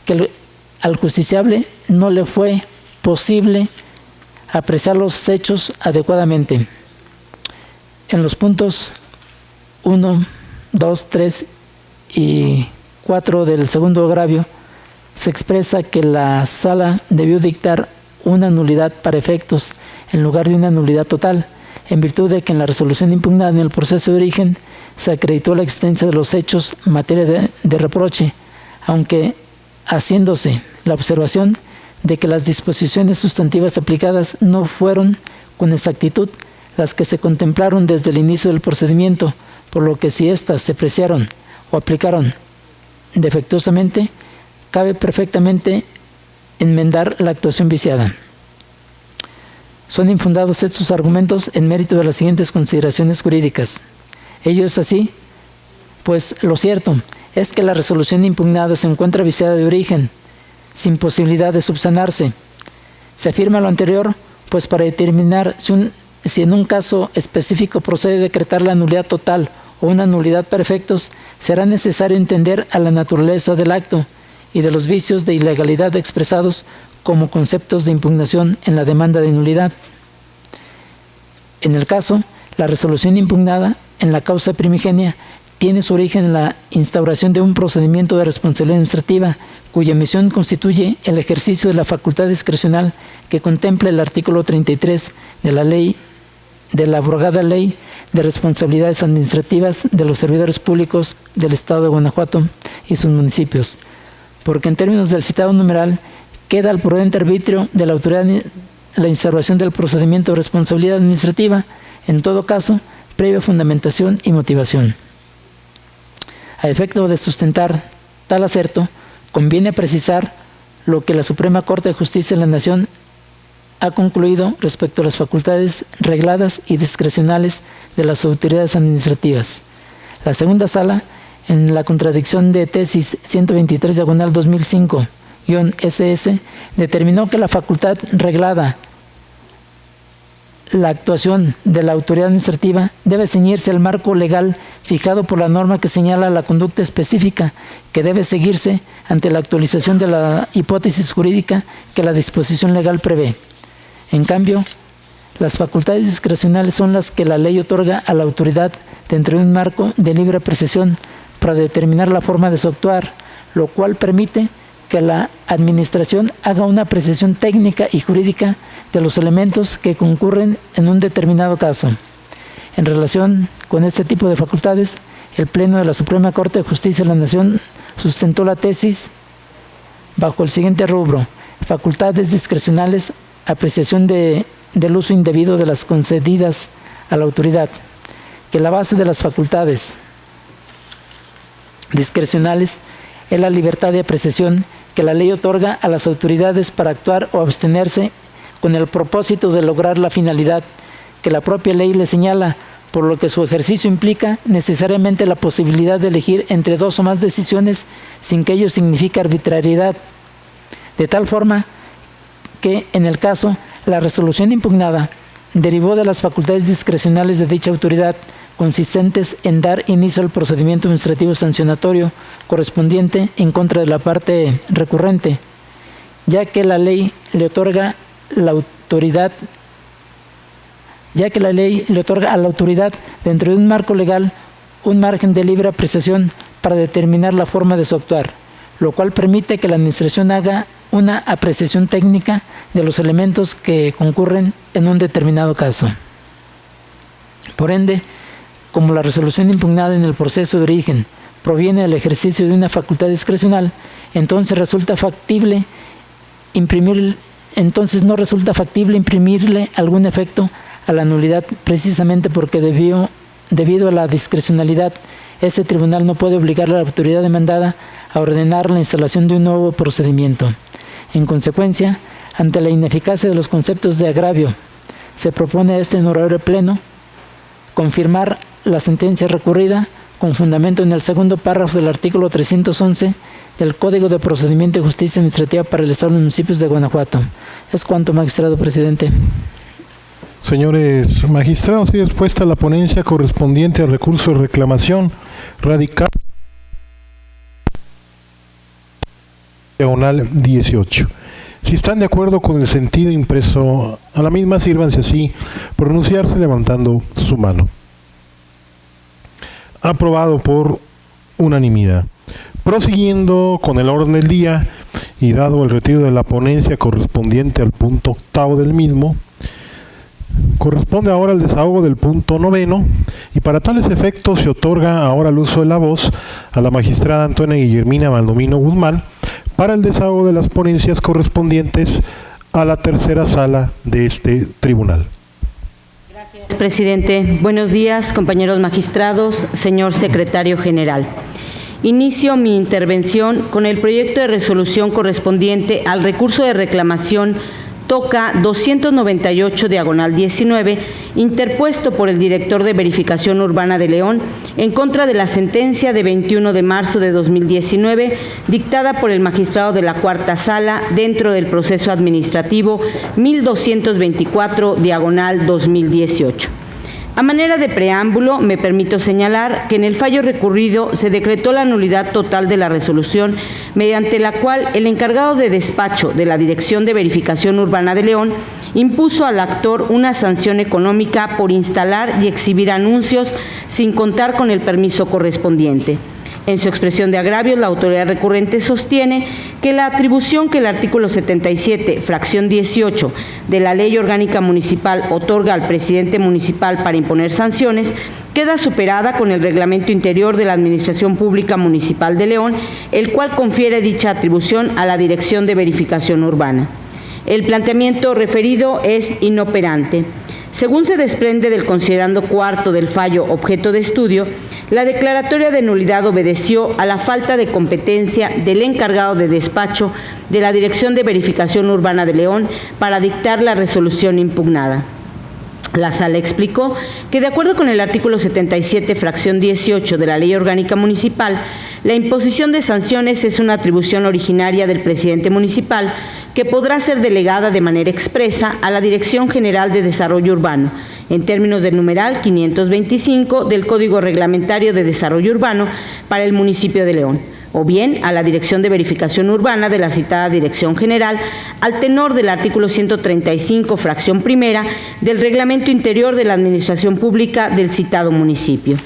que al justiciable no le fue posible apreciar los hechos adecuadamente. En los puntos 1, 2, 3 y 4 del segundo agravio se expresa que la sala debió dictar una nulidad para efectos en lugar de una nulidad total, en virtud de que en la resolución impugnada en el proceso de origen se acreditó la existencia de los hechos en materia de reproche, aunque haciéndose la observación de que las disposiciones sustantivas aplicadas no fueron con exactitud las que se contemplaron desde el inicio del procedimiento, por lo que si éstas se apreciaron o aplicaron defectuosamente, cabe perfectamente enmendar la actuación viciada. Son infundados estos argumentos en mérito de las siguientes consideraciones jurídicas. Ello es así, pues lo cierto es que la resolución impugnada se encuentra viciada de origen, sin posibilidad de subsanarse. Se afirma lo anterior, pues para determinar si en un caso específico procede decretar la nulidad total o una nulidad para efectos, será necesario entender a la naturaleza del acto y de los vicios de ilegalidad expresados como conceptos de impugnación en la demanda de nulidad. En el caso, la resolución impugnada en la causa primigenia tiene su origen en la instauración de un procedimiento de responsabilidad administrativa cuya emisión constituye el ejercicio de la facultad discrecional que contempla el artículo 33 de la ley, de la abrogada Ley de Responsabilidades Administrativas de los Servidores Públicos del Estado de Guanajuato y sus municipios, porque en términos del citado numeral queda al prudente arbitrio de la autoridad la instauración del procedimiento de responsabilidad administrativa, en todo caso, previa fundamentación y motivación. A efecto de sustentar tal aserto, conviene precisar lo que la Suprema Corte de Justicia de la Nación ha concluido respecto a las facultades regladas y discrecionales de las autoridades administrativas. La segunda sala, en la contradicción de tesis 123/2005-SS, determinó que la facultad reglada, la actuación de la autoridad administrativa, debe ceñirse al marco legal fijado por la norma que señala la conducta específica que debe seguirse ante la actualización de la hipótesis jurídica que la disposición legal prevé. En cambio, Las facultades discrecionales son las que la ley otorga a la autoridad dentro de un marco de libre apreciación para determinar la forma de su actuar, lo cual permite que la Administración haga una apreciación técnica y jurídica de los elementos que concurren en un determinado caso. En relación con este tipo de facultades, el Pleno de la Suprema Corte de Justicia de la Nación sustentó la tesis bajo el siguiente rubro: facultades discrecionales, apreciación del uso indebido de las concedidas a la autoridad, que la base de las facultades discrecionales es la libertad de apreciación que la ley otorga a las autoridades para actuar o abstenerse con el propósito de lograr la finalidad que la propia ley le señala, por lo que su ejercicio implica necesariamente la posibilidad de elegir entre dos o más decisiones sin que ello signifique arbitrariedad, de tal forma que, en el caso, la resolución impugnada derivó de las facultades discrecionales de dicha autoridad, consistentes en dar inicio al procedimiento administrativo sancionatorio correspondiente en contra de la parte recurrente, ya que la ley le otorga a la autoridad dentro de un marco legal un margen de libre apreciación para determinar la forma de su actuar, lo cual permite que la Administración haga una apreciación técnica de los elementos que concurren en un determinado caso. Por ende, como la resolución impugnada en el proceso de origen proviene del ejercicio de una facultad discrecional, entonces no resulta factible imprimirle algún efecto a la nulidad, precisamente porque debido a la discrecionalidad, este tribunal no puede obligar a la autoridad demandada a ordenar la instalación de un nuevo procedimiento. En consecuencia, ante la ineficacia de los conceptos de agravio, se propone a este honorable Pleno confirmar la sentencia recurrida con fundamento en el segundo párrafo del artículo 311 del Código de Procedimiento de Justicia Administrativa para el Estado y los municipios de Guanajuato. Es cuanto, magistrado presidente. Señores magistrados, sigue expuesta la ponencia correspondiente al recurso de reclamación radicado diagonal 18. Si están de acuerdo con el sentido impreso a la misma, sírvanse así pronunciarse levantando su mano. Aprobado por unanimidad. Prosiguiendo con el orden del día y dado el retiro de la ponencia correspondiente al punto 8º del mismo, corresponde ahora el desahogo del punto 9º, y para tales efectos se otorga ahora el uso de la voz a la magistrada Antonia Guillermina Baldomino Guzmán para el desahogo de las ponencias correspondientes a la tercera sala de este tribunal. Gracias, presidente. Buenos días, compañeros magistrados, señor secretario general. Inicio mi intervención con el proyecto de resolución correspondiente al recurso de reclamación TOCA 298/19, interpuesto por el director de Verificación Urbana de León en contra de la sentencia de 21 de marzo de 2019 dictada por el magistrado de la Cuarta Sala dentro del proceso administrativo 1224/2018. A manera de preámbulo, me permito señalar que en el fallo recurrido se decretó la nulidad total de la resolución, mediante la cual el encargado de despacho de la Dirección de Verificación Urbana de León impuso al actor una sanción económica por instalar y exhibir anuncios sin contar con el permiso correspondiente. En su expresión de agravios, la autoridad recurrente sostiene que la atribución que el artículo 77, fracción 18 de la Ley Orgánica Municipal otorga al presidente municipal para imponer sanciones queda superada con el reglamento interior de la Administración Pública Municipal de León, el cual confiere dicha atribución a la Dirección de Verificación Urbana. El planteamiento referido es inoperante. Según se desprende del considerando cuarto del fallo objeto de estudio, la declaratoria de nulidad obedeció a la falta de competencia del encargado de despacho de la Dirección de Verificación Urbana de León para dictar la resolución impugnada. La Sala explicó que, de acuerdo con el artículo 77, fracción 18 de la Ley Orgánica Municipal, la imposición de sanciones es una atribución originaria del presidente municipal que podrá ser delegada de manera expresa a la Dirección General de Desarrollo Urbano, en términos del numeral 525 del Código Reglamentario de Desarrollo Urbano para el municipio de León, o bien a la Dirección de Verificación Urbana de la citada Dirección General, al tenor del artículo 135, fracción primera, del Reglamento Interior de la Administración Pública del citado municipio.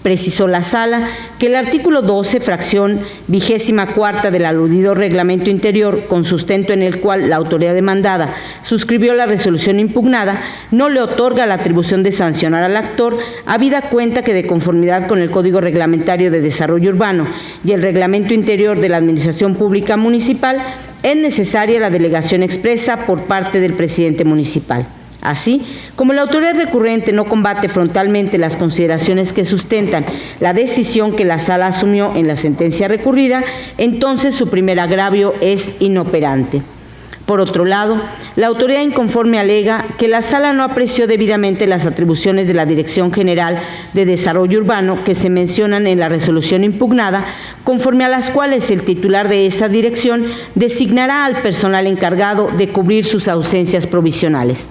Precisó la Sala que el artículo 12, fracción 24ª del aludido Reglamento Interior, con sustento en el cual la autoridad demandada suscribió la resolución impugnada, no le otorga la atribución de sancionar al actor, habida cuenta que de conformidad con el Código Reglamentario de Desarrollo Urbano y el Reglamento Interior de la Administración Pública Municipal, es necesaria la delegación expresa por parte del presidente municipal. Así, como la autoridad recurrente no combate frontalmente las consideraciones que sustentan la decisión que la Sala asumió en la sentencia recurrida, entonces su primer agravio es inoperante. Por otro lado, la autoridad inconforme alega que la Sala no apreció debidamente las atribuciones de la Dirección General de Desarrollo Urbano que se mencionan en la resolución impugnada, conforme a las cuales el titular de esa dirección designará al personal encargado de cubrir sus ausencias provisionales.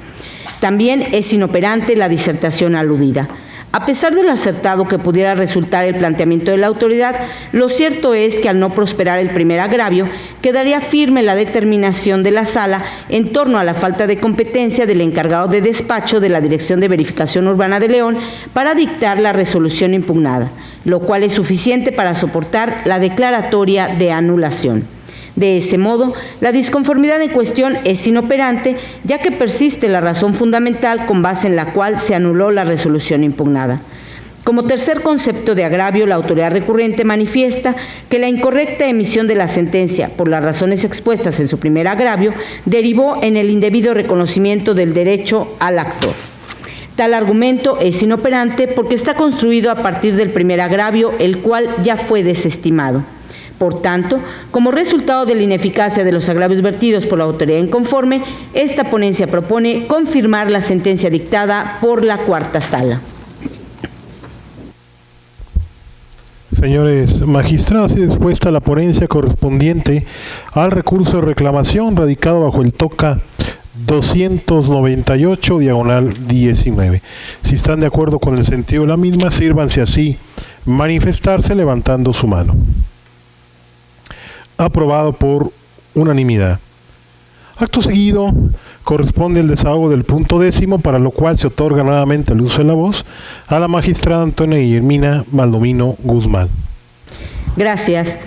También es inoperante la disertación aludida. A pesar de lo acertado que pudiera resultar el planteamiento de la autoridad, lo cierto es que al no prosperar el primer agravio, quedaría firme la determinación de la Sala en torno a la falta de competencia del encargado de despacho de la Dirección de Verificación Urbana de León para dictar la resolución impugnada, lo cual es suficiente para soportar la declaratoria de anulación. De ese modo, la disconformidad en cuestión es inoperante, ya que persiste la razón fundamental con base en la cual se anuló la resolución impugnada. Como tercer concepto de agravio, la autoridad recurrente manifiesta que la incorrecta emisión de la sentencia, por las razones expuestas en su primer agravio, derivó en el indebido reconocimiento del derecho al actor. Tal argumento es inoperante porque está construido a partir del primer agravio, el cual ya fue desestimado. Por tanto, como resultado de la ineficacia de los agravios vertidos por la autoridad inconforme, esta ponencia propone confirmar la sentencia dictada por la Cuarta Sala. Señores magistrados, y dispuesta la ponencia correspondiente al recurso de reclamación radicado bajo el TOCA 298/19. Si están de acuerdo con el sentido de la misma, sírvanse así manifestarse levantando su mano. Aprobado por unanimidad. Acto seguido, corresponde el desahogo del punto 10, para lo cual se otorga nuevamente el uso de la voz a la magistrada Antonia Guillermina Baldomino Guzmán. Gracias.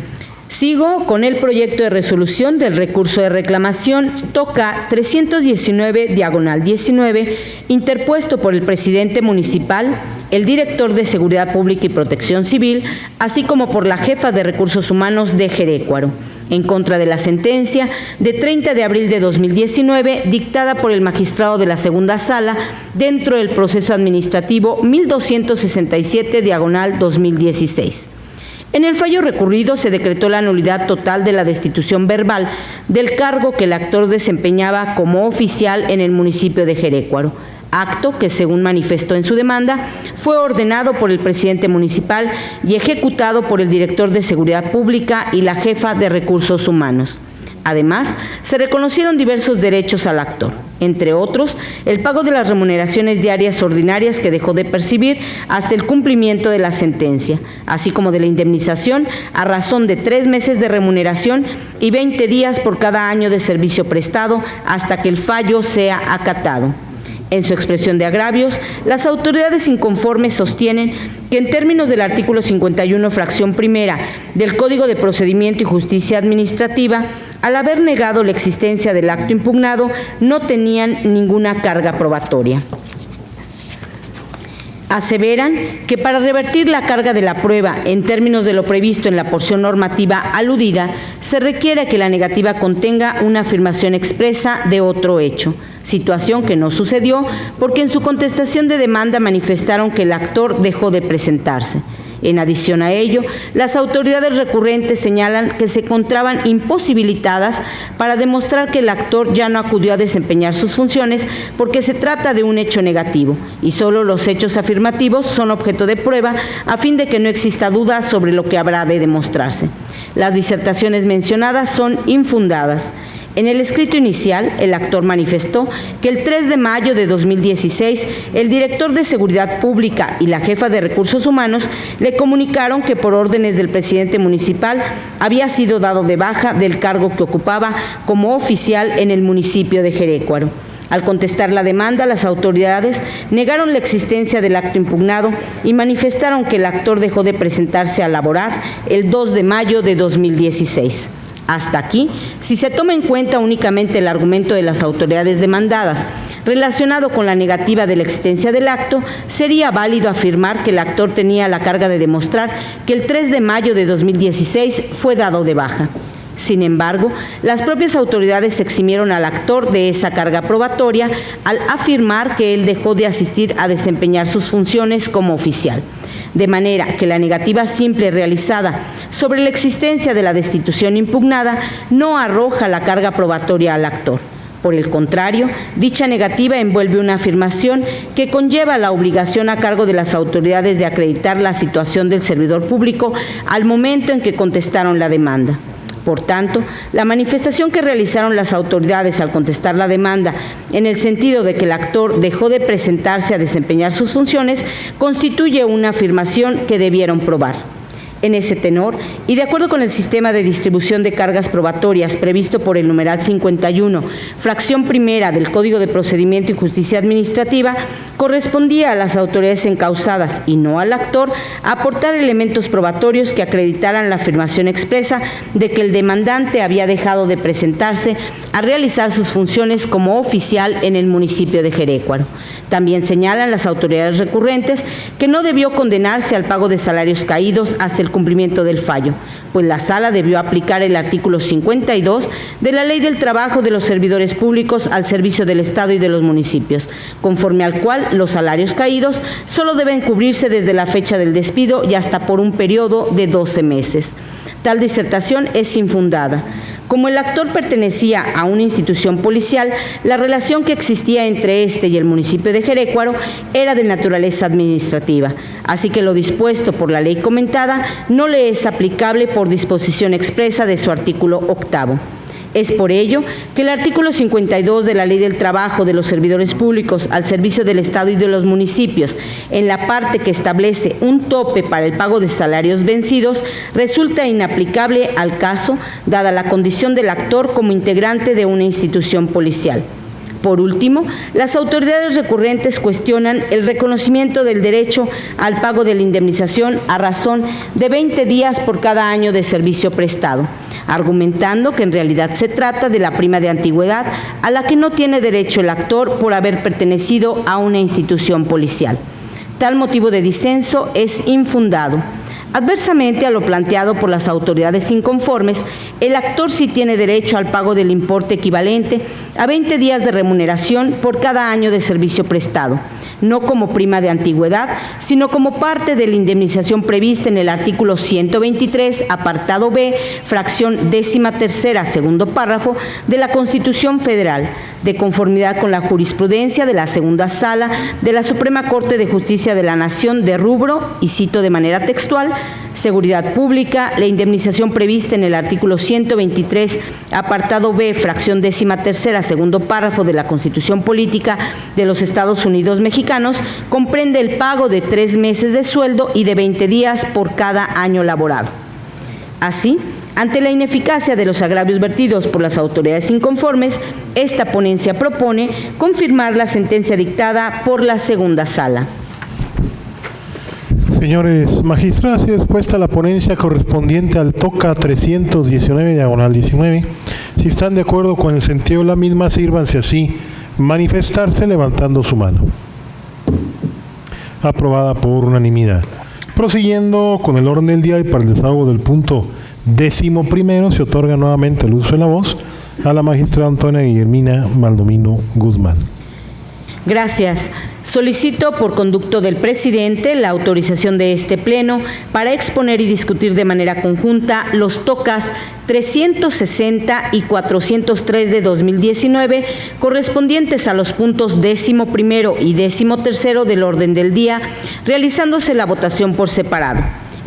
Sigo con el proyecto de resolución del recurso de reclamación TOCA 319/19, interpuesto por el presidente municipal, el director de Seguridad Pública y Protección Civil, así como por la jefa de Recursos Humanos de Jerécuaro, en contra de la sentencia de 30 de abril de 2019, dictada por el magistrado de la Segunda Sala dentro del proceso administrativo 1267/2016. En el fallo recurrido se decretó la nulidad total de la destitución verbal del cargo que el actor desempeñaba como oficial en el municipio de Jerécuaro, acto que, según manifestó en su demanda, fue ordenado por el presidente municipal y ejecutado por el director de Seguridad Pública y la jefa de Recursos Humanos. Además, se reconocieron diversos derechos al actor, entre otros, el pago de las remuneraciones diarias ordinarias que dejó de percibir hasta el cumplimiento de la sentencia, así como de la indemnización a razón de 3 meses de remuneración y 20 días por cada año de servicio prestado hasta que el fallo sea acatado. En su expresión de agravios, las autoridades inconformes sostienen que en términos del artículo 51, fracción primera del Código de Procedimiento y Justicia Administrativa, al haber negado la existencia del acto impugnado, no tenían ninguna carga probatoria. Aseveran que para revertir la carga de la prueba en términos de lo previsto en la porción normativa aludida, se requiere que la negativa contenga una afirmación expresa de otro hecho, situación que no sucedió porque en su contestación de demanda manifestaron que el actor dejó de presentarse. En adición a ello, las autoridades recurrentes señalan que se encontraban imposibilitadas para demostrar que el actor ya no acudió a desempeñar sus funciones porque se trata de un hecho negativo y solo los hechos afirmativos son objeto de prueba a fin de que no exista duda sobre lo que habrá de demostrarse. Las disertaciones mencionadas son infundadas. En el escrito inicial, el actor manifestó que el 3 de mayo de 2016, el director de Seguridad Pública y la jefa de Recursos Humanos le comunicaron que por órdenes del presidente municipal había sido dado de baja del cargo que ocupaba como oficial en el municipio de Jerécuaro. Al contestar la demanda, las autoridades negaron la existencia del acto impugnado y manifestaron que el actor dejó de presentarse a laborar el 2 de mayo de 2016. Hasta aquí, si se toma en cuenta únicamente el argumento de las autoridades demandadas relacionado con la negativa de la existencia del acto, sería válido afirmar que el actor tenía la carga de demostrar que el 3 de mayo de 2016 fue dado de baja. Sin embargo, las propias autoridades eximieron al actor de esa carga probatoria al afirmar que él dejó de asistir a desempeñar sus funciones como oficial. De manera que la negativa simple realizada sobre la existencia de la destitución impugnada no arroja la carga probatoria al actor. Por el contrario, dicha negativa envuelve una afirmación que conlleva la obligación a cargo de las autoridades de acreditar la situación del servidor público al momento en que contestaron la demanda. Por tanto, la manifestación que realizaron las autoridades al contestar la demanda, en el sentido de que el actor dejó de presentarse a desempeñar sus funciones, constituye una afirmación que debieron probar. En ese tenor, y de acuerdo con el sistema de distribución de cargas probatorias previsto por el numeral 51, fracción primera del Código de Procedimiento y Justicia Administrativa, correspondía a las autoridades encausadas y no al actor aportar elementos probatorios que acreditaran la afirmación expresa de que el demandante había dejado de presentarse a realizar sus funciones como oficial en el municipio de Jerécuaro. También señalan las autoridades recurrentes que no debió condenarse al pago de salarios caídos hasta el cumplimiento del fallo, pues la Sala debió aplicar el artículo 52 de la Ley del Trabajo de los Servidores Públicos al servicio del Estado y de los municipios, conforme al cual los salarios caídos solo deben cubrirse desde la fecha del despido y hasta por un periodo de 12 meses. Tal disertación es infundada. Como el actor pertenecía a una institución policial, la relación que existía entre este y el municipio de Jerécuaro era de naturaleza administrativa, así que lo dispuesto por la ley comentada no le es aplicable por disposición expresa de su artículo 8º. Es por ello que el artículo 52 de la Ley del Trabajo de los Servidores Públicos al servicio del Estado y de los municipios, en la parte que establece un tope para el pago de salarios vencidos, resulta inaplicable al caso, dada la condición del actor como integrante de una institución policial. Por último, las autoridades recurrentes cuestionan el reconocimiento del derecho al pago de la indemnización a razón de 20 días por cada año de servicio prestado, argumentando que en realidad se trata de la prima de antigüedad a la que no tiene derecho el actor por haber pertenecido a una institución policial. Tal motivo de disenso es infundado. Adversamente a lo planteado por las autoridades inconformes, el actor sí tiene derecho al pago del importe equivalente a 20 días de remuneración por cada año de servicio prestado, no como prima de antigüedad, sino como parte de la indemnización prevista en el artículo 123, apartado B, fracción 13ª, segundo párrafo, de la Constitución Federal, de conformidad con la jurisprudencia de la Segunda Sala de la Suprema Corte de Justicia de la Nación de rubro, y cito de manera textual, seguridad pública, la indemnización prevista en el artículo 123, apartado B, fracción 13ª, segundo párrafo de la Constitución Política de los Estados Unidos Mexicanos, comprende el pago de 3 meses de sueldo y de 20 días por cada año laborado. Así, ante la ineficacia de los agravios vertidos por las autoridades inconformes, esta ponencia propone confirmar la sentencia dictada por la segunda sala. Señores magistrados, y expuesta la ponencia correspondiente al TOCA 319/19, si están de acuerdo con el sentido de la misma, sírvanse así manifestarse levantando su mano. Aprobada por unanimidad. Prosiguiendo con el orden del día y para el desahogo del punto 11º, se otorga nuevamente el uso de la voz a la magistrada Antonia Guillermina Baldomino Guzmán. Gracias. Solicito por conducto del presidente la autorización de este pleno para exponer y discutir de manera conjunta los TOCAS 360 y 403 de 2019 correspondientes a los puntos 11º y 13º del orden del día, realizándose la votación por separado.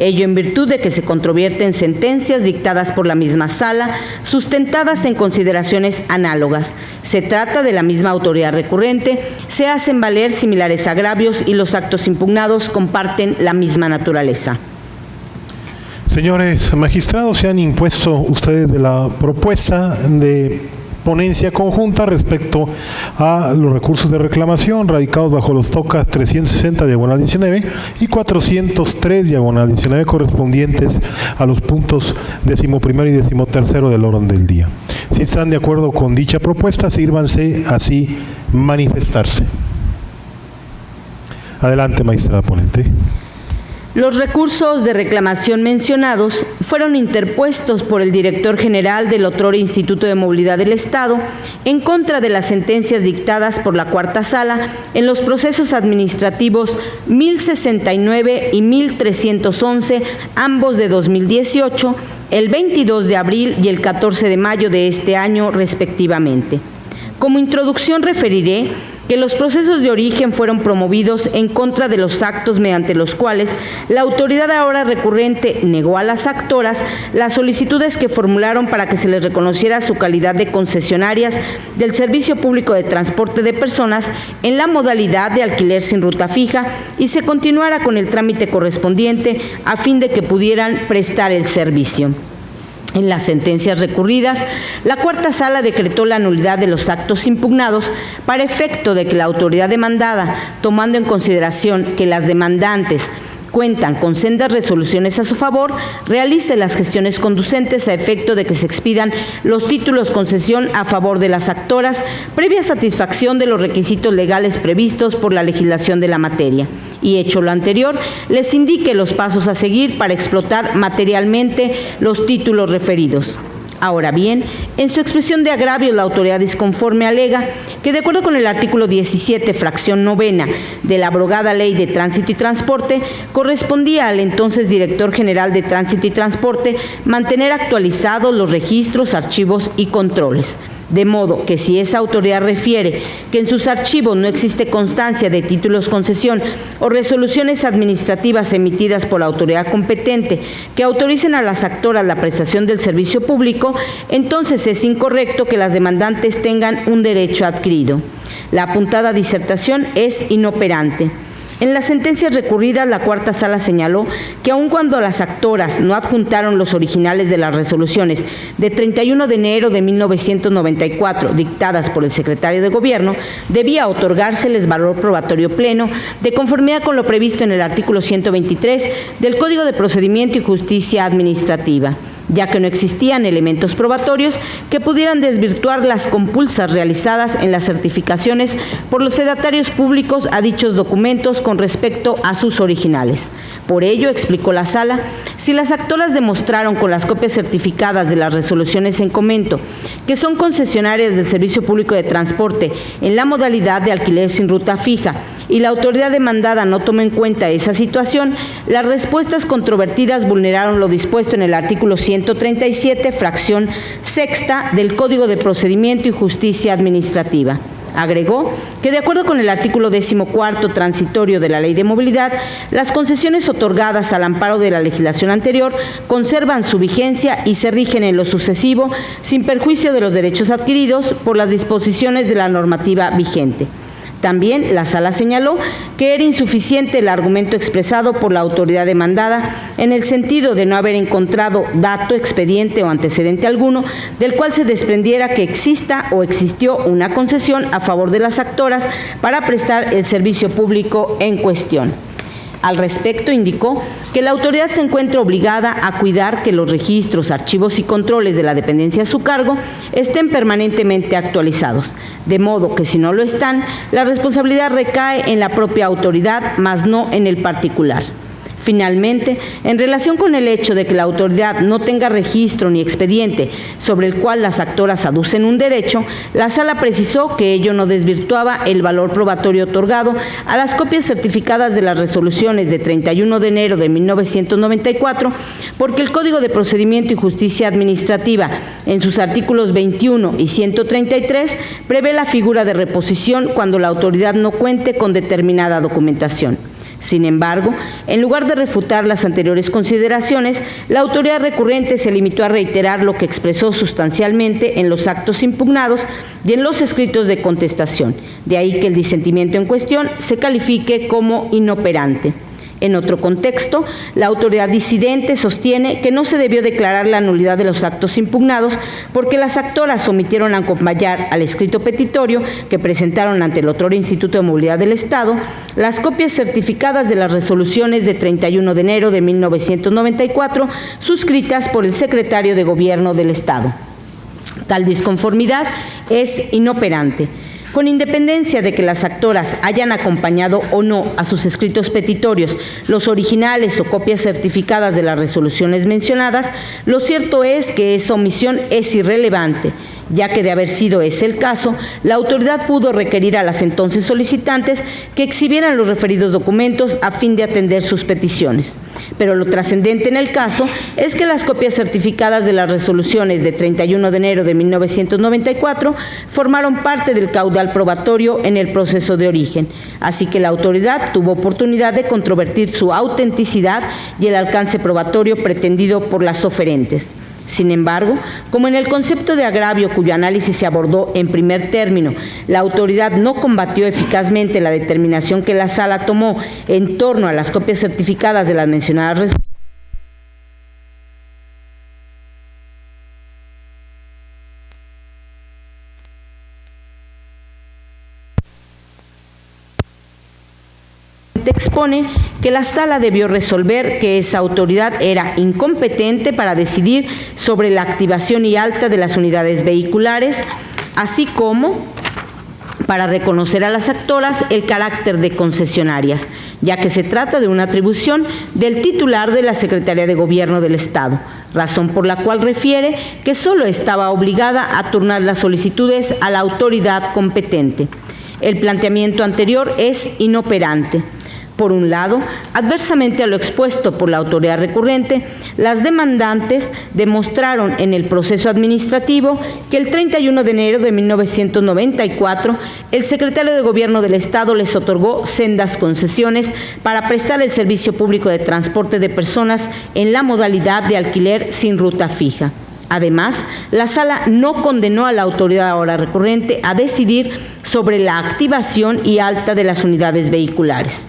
ello en virtud de que se controvierten sentencias dictadas por la misma sala, sustentadas en consideraciones análogas. Se trata de la misma autoridad recurrente, se hacen valer similares agravios y los actos impugnados comparten la misma naturaleza. Señores magistrados, se han impuesto ustedes de la propuesta de ponencia conjunta respecto a los recursos de reclamación radicados bajo los TOCA 360/19 y 403/19 correspondientes a los puntos 11º y 13º del orden del día. Si están de acuerdo con dicha propuesta, sírvanse así manifestarse. Adelante, magistrada ponente. Los recursos de reclamación mencionados fueron interpuestos por el director general del otrora Instituto de Movilidad del Estado en contra de las sentencias dictadas por la Cuarta Sala en los procesos administrativos 1069 y 1311, ambos de 2018, el 22 de abril y el 14 de mayo de este año, respectivamente. Como introducción referiré que los procesos de origen fueron promovidos en contra de los actos mediante los cuales la autoridad ahora recurrente negó a las actoras las solicitudes que formularon para que se les reconociera su calidad de concesionarias del Servicio Público de Transporte de Personas en la modalidad de alquiler sin ruta fija y se continuara con el trámite correspondiente a fin de que pudieran prestar el servicio. En las sentencias recurridas, la Cuarta Sala decretó la nulidad de los actos impugnados para efecto de que la autoridad demandada, tomando en consideración que las demandantes cuentan con sendas resoluciones a su favor, realice las gestiones conducentes a efecto de que se expidan los títulos concesión a favor de las actoras, previa satisfacción de los requisitos legales previstos por la legislación de la materia. Y hecho lo anterior, les indique los pasos a seguir para explotar materialmente los títulos referidos. Ahora bien, en su expresión de agravio, la autoridad disconforme alega que, de acuerdo con el artículo 17, fracción 9 de la abrogada Ley de Tránsito y Transporte, correspondía al entonces director general de Tránsito y Transporte mantener actualizados los registros, archivos y controles. De modo que si esa autoridad refiere que en sus archivos no existe constancia de títulos concesión o resoluciones administrativas emitidas por la autoridad competente que autoricen a las actoras la prestación del servicio público, entonces es incorrecto que las demandantes tengan un derecho adquirido. La apuntada disertación es inoperante. En las sentencias recurridas, la Cuarta Sala señaló que aun cuando las actoras no adjuntaron los originales de las resoluciones de 31 de enero de 1994 dictadas por el secretario de Gobierno, debía otorgárseles valor probatorio pleno de conformidad con lo previsto en el artículo 123 del Código de Procedimiento y Justicia Administrativa, ya que no existían elementos probatorios que pudieran desvirtuar las compulsas realizadas en las certificaciones por los fedatarios públicos a dichos documentos con respecto a sus originales. Por ello, explicó la Sala, si las actoras demostraron con las copias certificadas de las resoluciones en comento que son concesionarias del Servicio Público de Transporte en la modalidad de alquiler sin ruta fija y la autoridad demandada no toma en cuenta esa situación, las respuestas controvertidas vulneraron lo dispuesto en el artículo 137, fracción 6ª del Código de Procedimiento y Justicia Administrativa. Agregó que, de acuerdo con el artículo 14º transitorio de la Ley de Movilidad, las concesiones otorgadas al amparo de la legislación anterior conservan su vigencia y se rigen en lo sucesivo sin perjuicio de los derechos adquiridos por las disposiciones de la normativa vigente. También la Sala señaló que era insuficiente el argumento expresado por la autoridad demandada en el sentido de no haber encontrado dato, expediente o antecedente alguno del cual se desprendiera que exista o existió una concesión a favor de las actoras para prestar el servicio público en cuestión. Al respecto, indicó que la autoridad se encuentra obligada a cuidar que los registros, archivos y controles de la dependencia a su cargo estén permanentemente actualizados, de modo que si no lo están, la responsabilidad recae en la propia autoridad, mas no en el particular. Finalmente, en relación con el hecho de que la autoridad no tenga registro ni expediente sobre el cual las actoras aducen un derecho, la Sala precisó que ello no desvirtuaba el valor probatorio otorgado a las copias certificadas de las resoluciones de 31 de enero de 1994, porque el Código de Procedimiento y Justicia Administrativa, en sus artículos 21 y 133, prevé la figura de reposición cuando la autoridad no cuente con determinada documentación. Sin embargo, en lugar de refutar las anteriores consideraciones, la autoridad recurrente se limitó a reiterar lo que expresó sustancialmente en los actos impugnados y en los escritos de contestación. De ahí que el disentimiento en cuestión se califique como inoperante. En otro contexto, la autoridad disidente sostiene que no se debió declarar la nulidad de los actos impugnados porque las actoras omitieron acompañar al escrito petitorio que presentaron ante el otrora Instituto de Movilidad del Estado las copias certificadas de las resoluciones de 31 de enero de 1994 suscritas por el secretario de Gobierno del Estado. Tal disconformidad es inoperante. Con independencia de que las actoras hayan acompañado o no a sus escritos petitorios los originales o copias certificadas de las resoluciones mencionadas, lo cierto es que esa omisión es irrelevante, ya que de haber sido ese el caso, la autoridad pudo requerir a las entonces solicitantes que exhibieran los referidos documentos a fin de atender sus peticiones. Pero lo trascendente en el caso es que las copias certificadas de las resoluciones de 31 de enero de 1994 formaron parte del caudal probatorio en el proceso de origen, así que la autoridad tuvo oportunidad de controvertir su autenticidad y el alcance probatorio pretendido por las oferentes. Sin embargo, como en el concepto de agravio cuyo análisis se abordó en primer término, la autoridad no combatió eficazmente la determinación que la Sala tomó en torno a las copias certificadas de las mencionadas resoluciones, expone que la Sala debió resolver que esa autoridad era incompetente para decidir sobre la activación y alta de las unidades vehiculares, así como para reconocer a las actoras el carácter de concesionarias, ya que se trata de una atribución del titular de la Secretaría de Gobierno del Estado, razón por la cual refiere que solo estaba obligada a turnar las solicitudes a la autoridad competente. El planteamiento anterior es inoperante. Por un lado, adversamente a lo expuesto por la autoridad recurrente, las demandantes demostraron en el proceso administrativo que el 31 de enero de 1994 el secretario de Gobierno del Estado les otorgó sendas concesiones para prestar el servicio público de transporte de personas en la modalidad de alquiler sin ruta fija. Además, la Sala no condenó a la autoridad ahora recurrente a decidir sobre la activación y alta de las unidades vehiculares.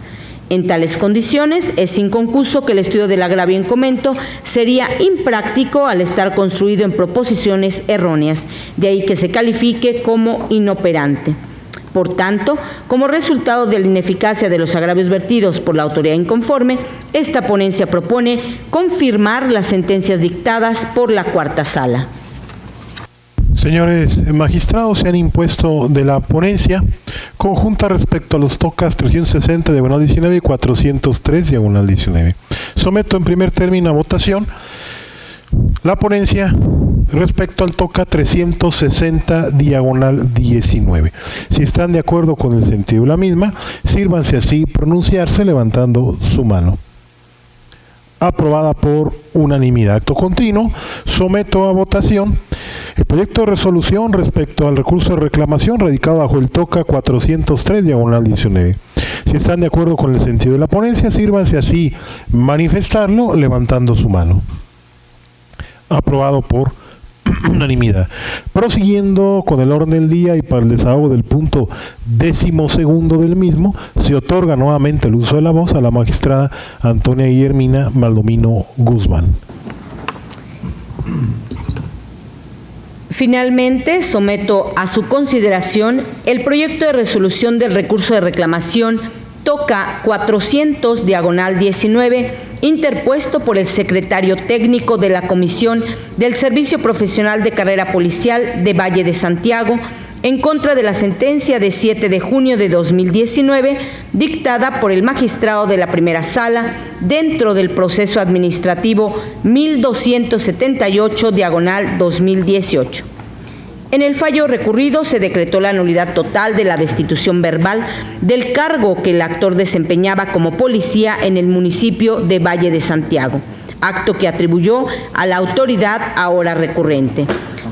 En tales condiciones, es inconcuso que el estudio del agravio en comento sería impráctico al estar construido en proposiciones erróneas, de ahí que se califique como inoperante. Por tanto, como resultado de la ineficacia de los agravios vertidos por la autoridad inconforme, esta ponencia propone confirmar las sentencias dictadas por la Cuarta Sala. Señores magistrados, se han impuesto de la ponencia conjunta respecto a los tocas 360 diagonal 19 y 403 diagonal 19. Someto en primer término a votación la ponencia respecto al toca 360 diagonal 19. Si están de acuerdo con el sentido de la misma, sírvanse así pronunciarse levantando su mano. Aprobada por unanimidad. Acto continuo, someto a votación el proyecto de resolución respecto al recurso de reclamación radicado bajo el toca 403 diagonal 19. Si están de acuerdo con el sentido de la ponencia, sírvanse así manifestarlo levantando su mano. Aprobado por unanimidad. Prosiguiendo con el orden del día y para el desahogo del punto 12º del mismo, se otorga nuevamente el uso de la voz a la magistrada Antonia Guillermina Baldomino Guzmán. Finalmente, someto a su consideración el proyecto de resolución del recurso de reclamación toca 400 diagonal 19, interpuesto por el secretario técnico de la Comisión del Servicio Profesional de Carrera Policial de Valle de Santiago, en contra de la sentencia de 7 de junio de 2019, dictada por el magistrado de la Primera Sala dentro del proceso administrativo 1278 diagonal 2018. En el fallo recurrido se decretó la nulidad total de la destitución verbal del cargo que el actor desempeñaba como policía en el municipio de Valle de Santiago, acto que atribuyó a la autoridad ahora recurrente.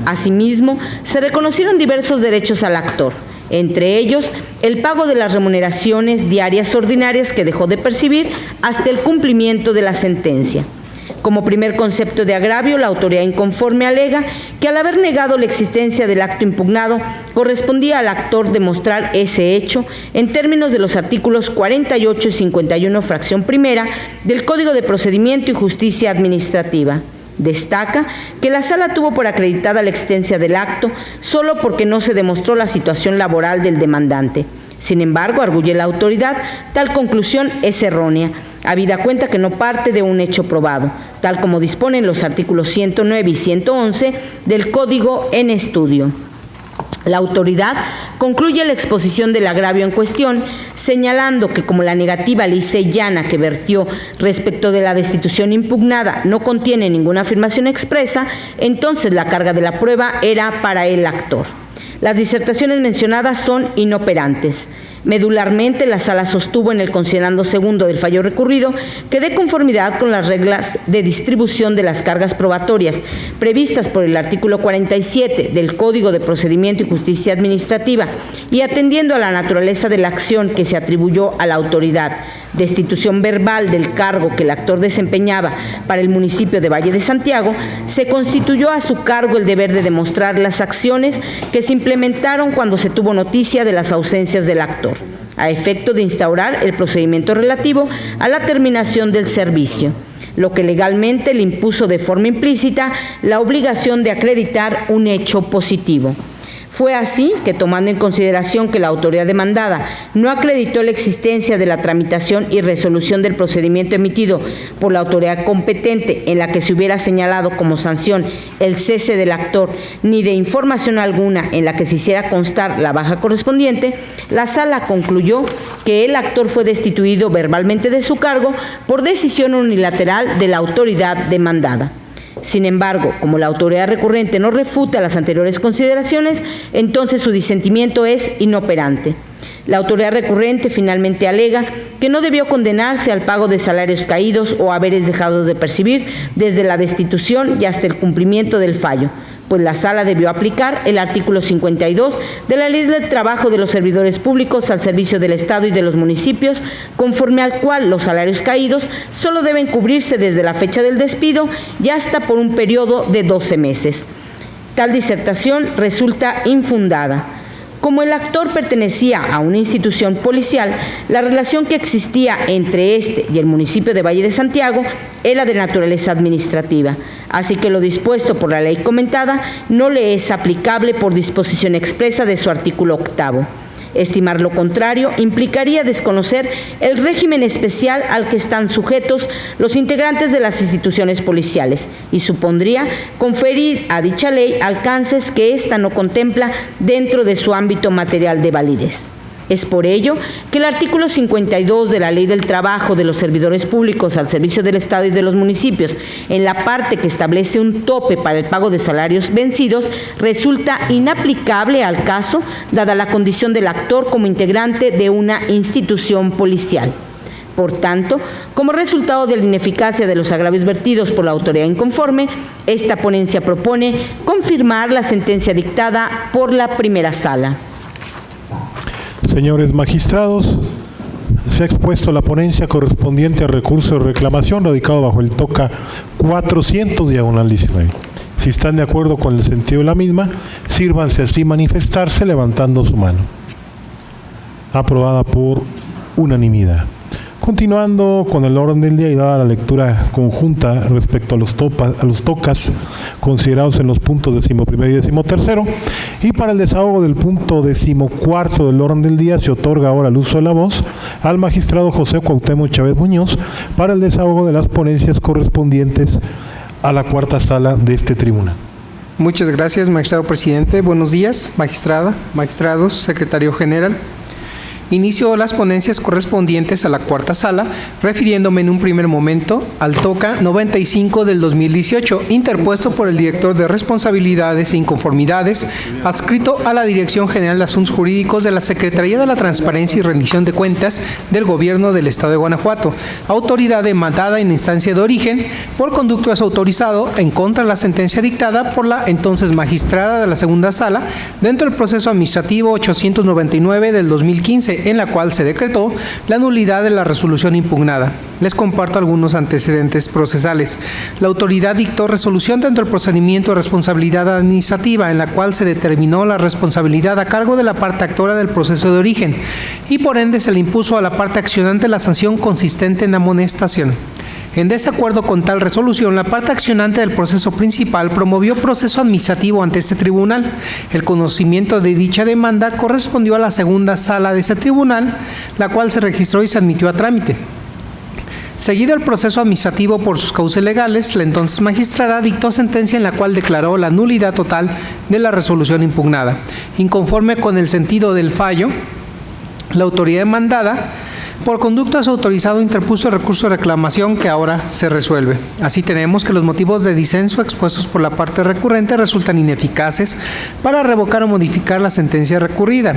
Asimismo, se reconocieron diversos derechos al actor, entre ellos el pago de las remuneraciones diarias ordinarias que dejó de percibir hasta el cumplimiento de la sentencia. Como primer concepto de agravio, la autoridad inconforme alega que al haber negado la existencia del acto impugnado, correspondía al actor demostrar ese hecho en términos de los artículos 48 y 51, fracción primera, del Código de Procedimiento y Justicia Administrativa. Destaca que la Sala tuvo por acreditada la existencia del acto solo porque no se demostró la situación laboral del demandante. Sin embargo, arguye la autoridad, tal conclusión es errónea, habida cuenta que no parte de un hecho probado, tal como disponen los artículos 109 y 111 del Código en estudio. La autoridad concluye la exposición del agravio en cuestión, señalando que como la negativa lisa y llana que vertió respecto de la destitución impugnada no contiene ninguna afirmación expresa, entonces la carga de la prueba era para el actor. Las disertaciones mencionadas son inoperantes. Medularmente, la Sala sostuvo en el considerando segundo del fallo recurrido que, de conformidad con las reglas de distribución de las cargas probatorias previstas por el artículo 47 del Código de Procedimiento y Justicia Administrativa y atendiendo a la naturaleza de la acción que se atribuyó a la autoridad, destitución verbal del cargo que el actor desempeñaba para el municipio de Valle de Santiago, se constituyó a su cargo el deber de demostrar las acciones que se implementaron cuando se tuvo noticia de las ausencias del actor, a efecto de instaurar el procedimiento relativo a la terminación del servicio, lo que legalmente le impuso de forma implícita la obligación de acreditar un hecho positivo. Fue así que, tomando en consideración que la autoridad demandada no acreditó la existencia de la tramitación y resolución del procedimiento emitido por la autoridad competente en la que se hubiera señalado como sanción el cese del actor, ni de información alguna en la que se hiciera constar la baja correspondiente, la Sala concluyó que el actor fue destituido verbalmente de su cargo por decisión unilateral de la autoridad demandada. Sin embargo, como la autoridad recurrente no refuta las anteriores consideraciones, entonces su disentimiento es inoperante. La autoridad recurrente finalmente alega que no debió condenarse al pago de salarios caídos o haberes dejados de percibir desde la destitución y hasta el cumplimiento del fallo, pues la Sala debió aplicar el artículo 52 de la Ley del Trabajo de los Servidores Públicos al servicio del Estado y de los municipios, conforme al cual los salarios caídos solo deben cubrirse desde la fecha del despido y hasta por un periodo de 12 meses. Tal disertación resulta infundada. Como el actor pertenecía a una institución policial, la relación que existía entre este y el municipio de Valle de Santiago era de naturaleza administrativa, así que lo dispuesto por la ley comentada no le es aplicable por disposición expresa de su artículo 8º. Estimar lo contrario implicaría desconocer el régimen especial al que están sujetos los integrantes de las instituciones policiales y supondría conferir a dicha ley alcances que ésta no contempla dentro de su ámbito material de validez. Es por ello que el artículo 52 de la Ley del Trabajo de los Servidores Públicos al servicio del Estado y de los municipios, en la parte que establece un tope para el pago de salarios vencidos, resulta inaplicable al caso, dada la condición del actor como integrante de una institución policial. Por tanto, como resultado de la ineficacia de los agravios vertidos por la autoridad inconforme, esta ponencia propone confirmar la sentencia dictada por la primera sala. Señores magistrados, se ha expuesto la ponencia correspondiente al recurso de reclamación radicado bajo el TOCA 400/19. Si están de acuerdo con el sentido de la misma, sírvanse así manifestarse levantando su mano. Aprobada por unanimidad. Continuando con el orden del día y dada la lectura conjunta respecto a los tocas considerados en los puntos 11º y 13º, y para el desahogo del punto 14º del orden del día se otorga ahora el uso de la voz al magistrado José Cuauhtémoc Chávez Muñoz para el desahogo de las ponencias correspondientes a la cuarta sala de este tribunal. Muchas gracias, magistrado presidente. Buenos días, magistrada, magistrados, secretario general. inició las ponencias correspondientes a la cuarta sala, refiriéndome en un primer momento al TOCA 95 del 2018, interpuesto por el director de Responsabilidades e Inconformidades, adscrito a la Dirección General de Asuntos Jurídicos de la Secretaría de la Transparencia y Rendición de Cuentas del Gobierno del Estado de Guanajuato, autoridad demandada en instancia de origen por conducto desautorizado en contra de la sentencia dictada por la entonces magistrada de la segunda sala dentro del proceso administrativo 899 del 2015, en la cual se decretó la nulidad de la resolución impugnada. Les comparto algunos antecedentes procesales. La autoridad dictó resolución dentro del procedimiento de responsabilidad administrativa, en la cual se determinó la responsabilidad a cargo de la parte actora del proceso de origen y por ende se le impuso a la parte accionante la sanción consistente en amonestación. En desacuerdo con tal resolución, la parte accionante del proceso principal promovió proceso administrativo ante este tribunal. El conocimiento de dicha demanda correspondió a la segunda sala de ese tribunal, la cual se registró y se admitió a trámite. Seguido el proceso administrativo por sus cauces legales, la entonces magistrada dictó sentencia en la cual declaró la nulidad total de la resolución impugnada. Inconforme con el sentido del fallo, la autoridad demandada por conducto desautorizado interpuso el recurso de reclamación que ahora se resuelve. Así tenemos que los motivos de disenso expuestos por la parte recurrente resultan ineficaces para revocar o modificar la sentencia recurrida.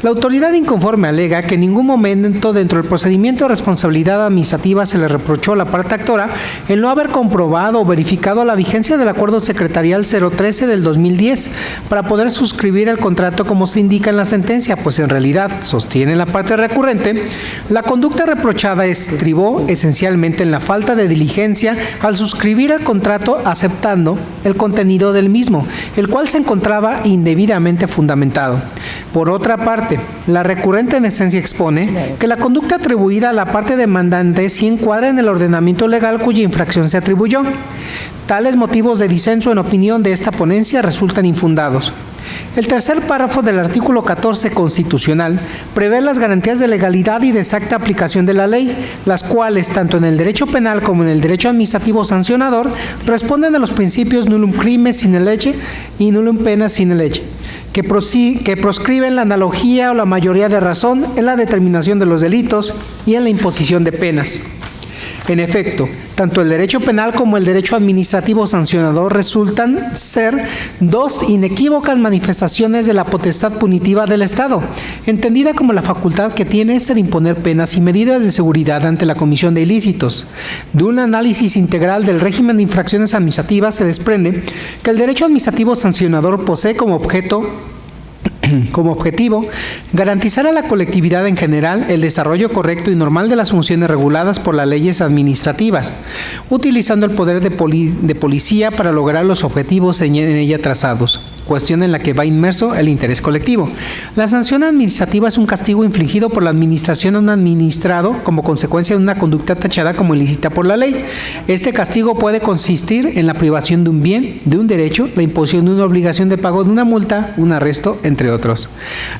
La autoridad inconforme alega que en ningún momento dentro del procedimiento de responsabilidad administrativa se le reprochó a la parte actora el no haber comprobado o verificado la vigencia del acuerdo secretarial 013 del 2010 para poder suscribir el contrato como se indica en la sentencia, pues en realidad, sostiene la parte recurrente, la conducta reprochada estribó esencialmente en la falta de diligencia al suscribir el contrato aceptando el contenido del mismo, el cual se encontraba indebidamente fundamentado. Por otra parte, la recurrente en esencia expone que la conducta atribuida a la parte demandante sí encuadra en el ordenamiento legal cuya infracción se atribuyó. Tales motivos de disenso en opinión de esta ponencia resultan infundados. El tercer párrafo del artículo 14 constitucional prevé las garantías de legalidad y de exacta aplicación de la ley, las cuales, tanto en el derecho penal como en el derecho administrativo sancionador, responden a los principios nullum crimen sine lege y nullum pena sine lege, que proscriben la analogía o la mayoría de razón en la determinación de los delitos y en la imposición de penas. En efecto, tanto el derecho penal como el derecho administrativo sancionador resultan ser dos inequívocas manifestaciones de la potestad punitiva del Estado, entendida como la facultad que tiene de imponer penas y medidas de seguridad ante la comisión de ilícitos. De un análisis integral del régimen de infracciones administrativas se desprende que el derecho administrativo sancionador posee como objetivo, garantizar a la colectividad en general el desarrollo correcto y normal de las funciones reguladas por las leyes administrativas, utilizando el poder de policía para lograr los objetivos en ella trazados, cuestión en la que va inmerso el interés colectivo. La sanción administrativa es un castigo infligido por la administración a un administrado como consecuencia de una conducta tachada como ilícita por la ley. Este castigo puede consistir en la privación de un bien, de un derecho, la imposición de una obligación de pago de una multa, un arresto, entre otros.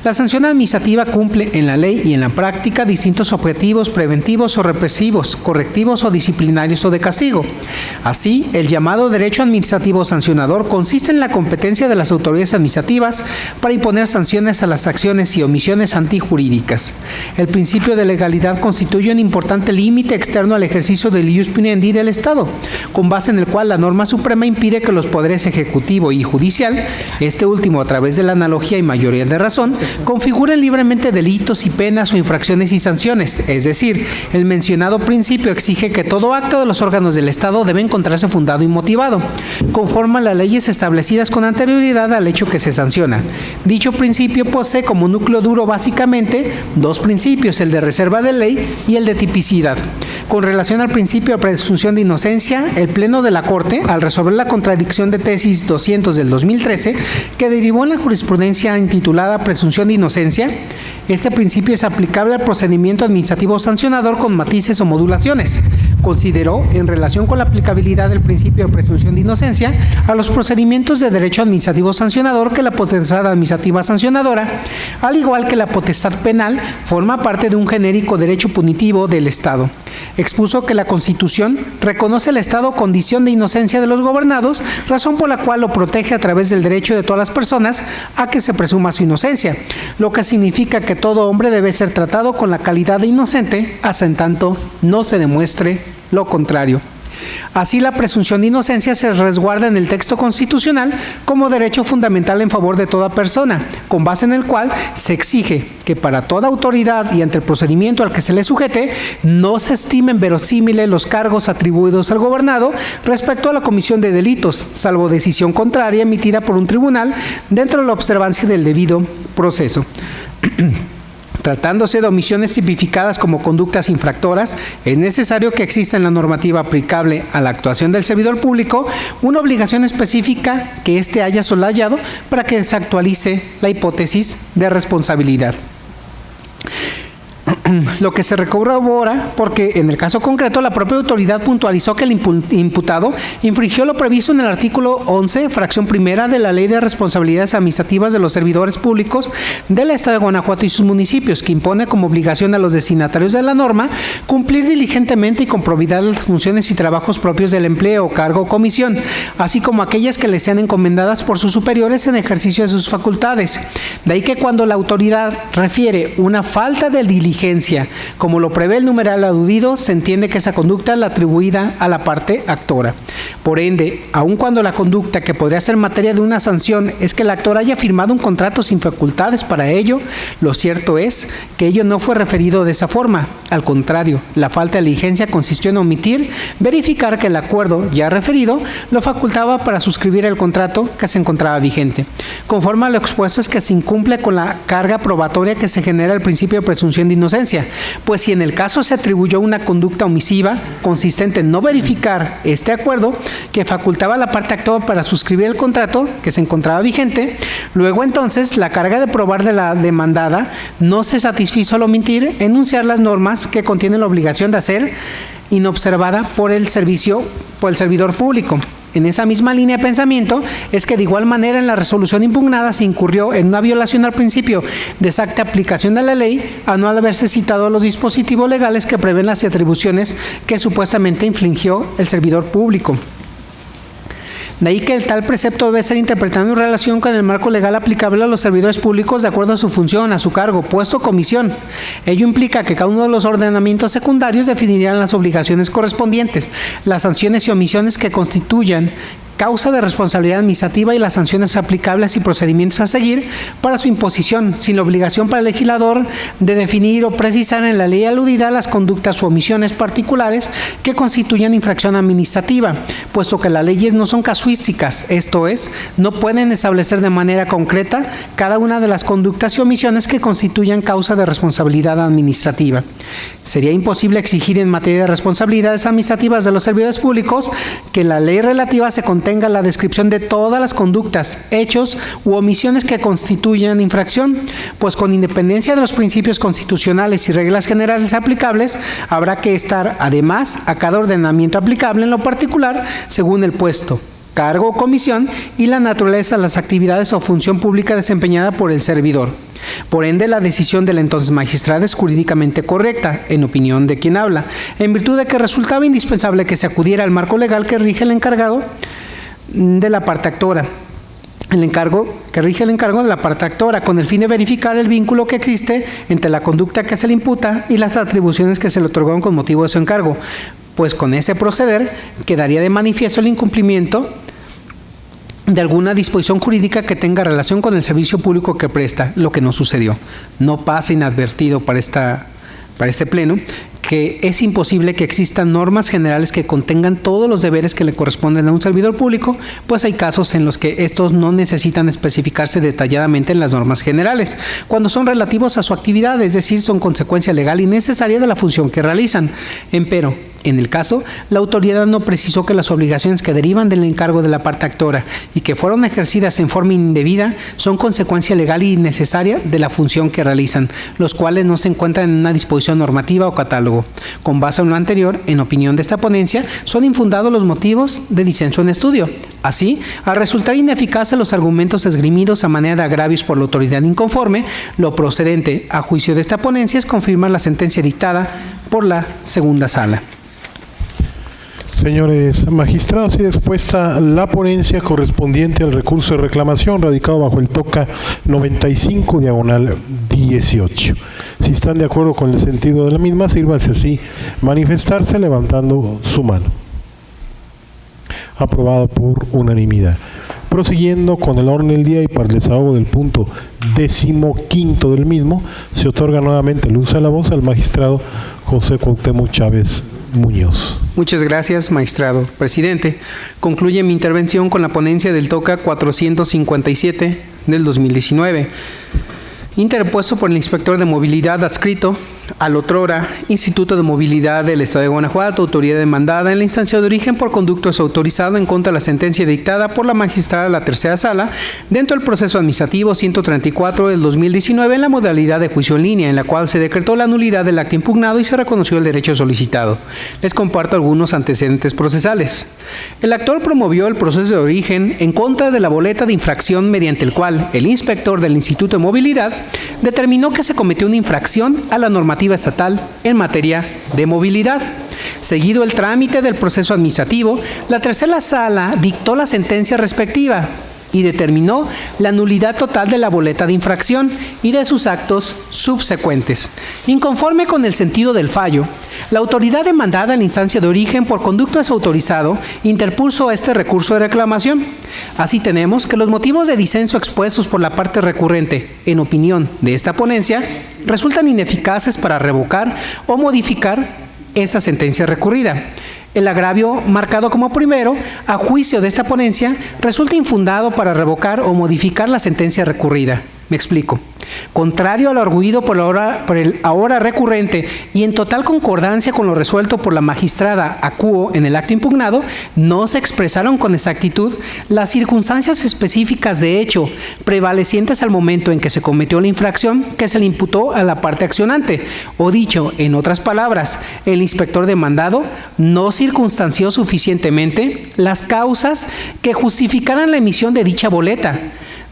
La sanción administrativa cumple en la ley y en la práctica distintos objetivos preventivos o represivos, correctivos o disciplinarios o de castigo. Así, el llamado derecho administrativo sancionador consiste en la competencia de las autoridades administrativas para imponer sanciones a las acciones y omisiones antijurídicas. El principio de legalidad constituye un importante límite externo al ejercicio del ius puniendi del Estado, con base en el cual la norma suprema impide que los poderes ejecutivo y judicial, este último a través de la analogía y mayoría de razón, configuren libremente delitos y penas o infracciones y sanciones. Es decir, el mencionado principio exige que todo acto de los órganos del Estado debe encontrarse fundado y motivado, conforme a las leyes establecidas con anterioridad al hecho que se sanciona. Dicho principio posee como núcleo duro básicamente dos principios, el de reserva de ley y el de tipicidad. Con relación al principio de presunción de inocencia, el Pleno de la Corte, al resolver la contradicción de tesis 200 del 2013, que derivó en la jurisprudencia intitulada Presunción de Inocencia, este principio es aplicable al procedimiento administrativo sancionador con matices o modulaciones. consideró, en relación con la aplicabilidad del principio de presunción de inocencia a los procedimientos de derecho administrativo sancionador, que la potestad administrativa sancionadora, al igual que la potestad penal, forma parte de un genérico derecho punitivo del Estado. Expuso que la Constitución reconoce al Estado condición de inocencia de los gobernados, razón por la cual lo protege a través del derecho de todas las personas a que se presuma su inocencia, lo que significa que todo hombre debe ser tratado con la calidad de inocente hasta en tanto no se demuestre lo contrario. Así, la presunción de inocencia se resguarda en el texto constitucional como derecho fundamental en favor de toda persona, con base en el cual se exige que para toda autoridad y ante el procedimiento al que se le sujete, no se estimen verosímiles los cargos atribuidos al gobernado respecto a la comisión de delitos, salvo decisión contraria emitida por un tribunal dentro de la observancia del debido proceso. Tratándose de omisiones tipificadas como conductas infractoras, es necesario que exista en la normativa aplicable a la actuación del servidor público una obligación específica que éste haya soslayado para que se actualice la hipótesis de responsabilidad. Lo que se corrobora porque en el caso concreto la propia autoridad puntualizó que el imputado infringió lo previsto en el artículo 11, fracción primera de la Ley de Responsabilidades Administrativas de los Servidores Públicos del Estado de Guanajuato y sus municipios, que impone como obligación a los destinatarios de la norma cumplir diligentemente y con probidad las funciones y trabajos propios del empleo, cargo o comisión, así como aquellas que les sean encomendadas por sus superiores en ejercicio de sus facultades. De ahí que cuando la autoridad refiere una falta de diligencia, como lo prevé el numeral aludido, se entiende que esa conducta es la atribuida a la parte actora. Por ende, aun cuando la conducta que podría ser materia de una sanción es que el actor haya firmado un contrato sin facultades para ello, lo cierto es que ello no fue referido de esa forma. Al contrario, la falta de diligencia consistió en omitir verificar que el acuerdo ya referido lo facultaba para suscribir el contrato que se encontraba vigente. Conforme a lo expuesto es que se incumple con la carga probatoria que se genera el principio de presunción de inocencia, pues si en el caso se atribuyó una conducta omisiva consistente en no verificar este acuerdo que facultaba a la parte actora para suscribir el contrato que se encontraba vigente, luego entonces la carga de probar de la demandada no se satisfizo al omitir enunciar las normas que contienen la obligación de hacer inobservada por el servidor público. En esa misma línea de pensamiento es que de igual manera en la resolución impugnada se incurrió en una violación al principio de exacta aplicación de la ley al no haberse citado los dispositivos legales que prevén las atribuciones que supuestamente infringió el servidor público. De ahí que el tal precepto debe ser interpretado en relación con el marco legal aplicable a los servidores públicos de acuerdo a su función, a su cargo, puesto o comisión. Ello implica que cada uno de los ordenamientos secundarios definirían las obligaciones correspondientes, las sanciones y omisiones que constituyan causa de responsabilidad administrativa y las sanciones aplicables y procedimientos a seguir para su imposición, sin la obligación para el legislador de definir o precisar en la ley aludida las conductas u omisiones particulares que constituyan infracción administrativa, puesto que las leyes no son casuísticas, esto es, no pueden establecer de manera concreta cada una de las conductas y omisiones que constituyan causa de responsabilidad administrativa. Sería imposible exigir en materia de responsabilidades administrativas de los servidores públicos que la ley relativa se contenga la descripción de todas las conductas, hechos u omisiones que constituyan infracción, pues con independencia de los principios constitucionales y reglas generales aplicables, habrá que estar además a cada ordenamiento aplicable en lo particular según el puesto, cargo o comisión y la naturaleza de las actividades o función pública desempeñada por el servidor. Por ende, la decisión del entonces magistrado es jurídicamente correcta, en opinión de quien habla, en virtud de que resultaba indispensable que se acudiera al marco legal que rige el encargado de la parte actora. El encargo que rige el encargo de la parte actora, con el fin de verificar el vínculo que existe entre la conducta que se le imputa y las atribuciones que se le otorgaron con motivo de su encargo, pues con ese proceder quedaría de manifiesto el incumplimiento de alguna disposición jurídica que tenga relación con el servicio público que presta, lo que no sucedió. No pasa inadvertido para este pleno que es imposible que existan normas generales que contengan todos los deberes que le corresponden a un servidor público, pues hay casos en los que estos no necesitan especificarse detalladamente en las normas generales, cuando son relativos a su actividad, es decir, son consecuencia legal y necesaria de la función que realizan. Empero, En el caso, la autoridad no precisó que las obligaciones que derivan del encargo de la parte actora y que fueron ejercidas en forma indebida son consecuencia legal y necesaria de la función que realizan, los cuales no se encuentran en una disposición normativa o catálogo. Con base en lo anterior, en opinión de esta ponencia, son infundados los motivos de disenso en estudio. Así, al resultar ineficaces los argumentos esgrimidos a manera de agravios por la autoridad inconforme, lo procedente, a juicio de esta ponencia, es confirmar la sentencia dictada por la segunda sala. Señores magistrados, sigue expuesta la ponencia correspondiente al recurso de reclamación radicado bajo el TOCA 95/18. Si están de acuerdo con el sentido de la misma, sírvanse así manifestarse levantando su mano. Aprobado por unanimidad. Prosiguiendo con el orden del día y para el desahogo del punto 15º del mismo, se otorga nuevamente el uso de la voz al magistrado José Cuauhtémoc Chávez Muñoz. Muchas gracias, magistrado presidente. Concluye mi intervención con la ponencia del TOCA 457 del 2019, interpuesto por el inspector de movilidad adscrito al otrora Instituto de Movilidad del Estado de Guanajuato, autoridad demandada en la instancia de origen por conducto desautorizado en contra de la sentencia dictada por la magistrada de la tercera sala dentro del proceso administrativo 134 del 2019 en la modalidad de juicio en línea, en la cual se decretó la nulidad del acto impugnado y se reconoció el derecho solicitado. Les comparto algunos antecedentes procesales. El actor promovió el proceso de origen en contra de la boleta de infracción mediante el cual el inspector del Instituto de Movilidad determinó que se cometió una infracción a la normativa estatal en materia de movilidad. Seguido el trámite del proceso administrativo, la tercera sala dictó la sentencia respectiva y determinó la nulidad total de la boleta de infracción y de sus actos subsecuentes. Inconforme con el sentido del fallo, la autoridad demandada en la instancia de origen por conducto desautorizado interpuso este recurso de reclamación. Así tenemos que los motivos de disenso expuestos por la parte recurrente, en opinión de esta ponencia, resultan ineficaces para revocar o modificar esa sentencia recurrida. El agravio marcado como primero, a juicio de esta ponencia, resulta infundado para revocar o modificar la sentencia recurrida. Me explico. Contrario a lo arguido por el ahora recurrente y en total concordancia con lo resuelto por la magistrada acuo en el acto impugnado, no se expresaron con exactitud las circunstancias específicas de hecho prevalecientes al momento en que se cometió la infracción que se le imputó a la parte accionante, o dicho en otras palabras, el inspector demandado no circunstanció suficientemente las causas que justificaran la emisión de dicha boleta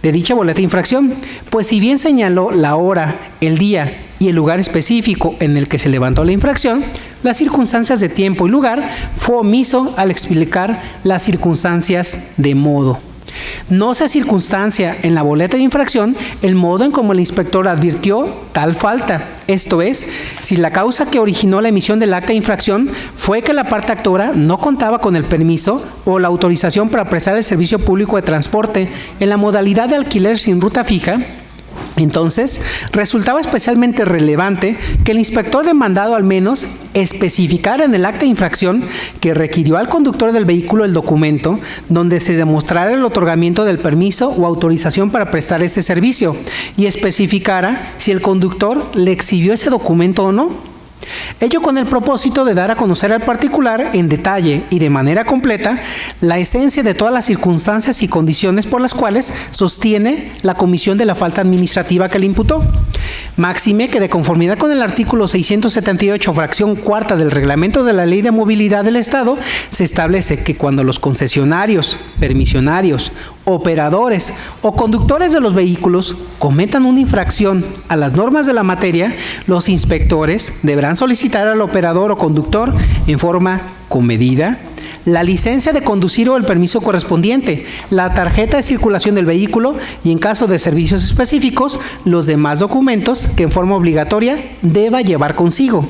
de infracción, pues si bien señaló la hora, el día y el lugar específico en el que se levantó la infracción, las circunstancias de tiempo y lugar fue omiso al explicar las circunstancias de modo. No se circunstancia en la boleta de infracción el modo en cómo el inspector advirtió tal falta. Esto es, si la causa que originó la emisión del acta de infracción fue que la parte actora no contaba con el permiso o la autorización para prestar el servicio público de transporte en la modalidad de alquiler sin ruta fija, entonces, resultaba especialmente relevante que el inspector demandado al menos especificara en el acta de infracción que requirió al conductor del vehículo el documento donde se demostrara el otorgamiento del permiso o autorización para prestar este servicio y especificara si el conductor le exhibió ese documento o no. Ello con el propósito de dar a conocer al particular en detalle y de manera completa la esencia de todas las circunstancias y condiciones por las cuales sostiene la comisión de la falta administrativa que le imputó. Máxime que de conformidad con el artículo 678, fracción cuarta del Reglamento de la Ley de Movilidad del Estado, se establece que cuando los concesionarios, permisionarios, operadores o conductores de los vehículos cometan una infracción a las normas de la materia, los inspectores deberán solicitar al operador o conductor en forma comedida la licencia de conducir o el permiso correspondiente, la tarjeta de circulación del vehículo y, en caso de servicios específicos, los demás documentos que en forma obligatoria deba llevar consigo.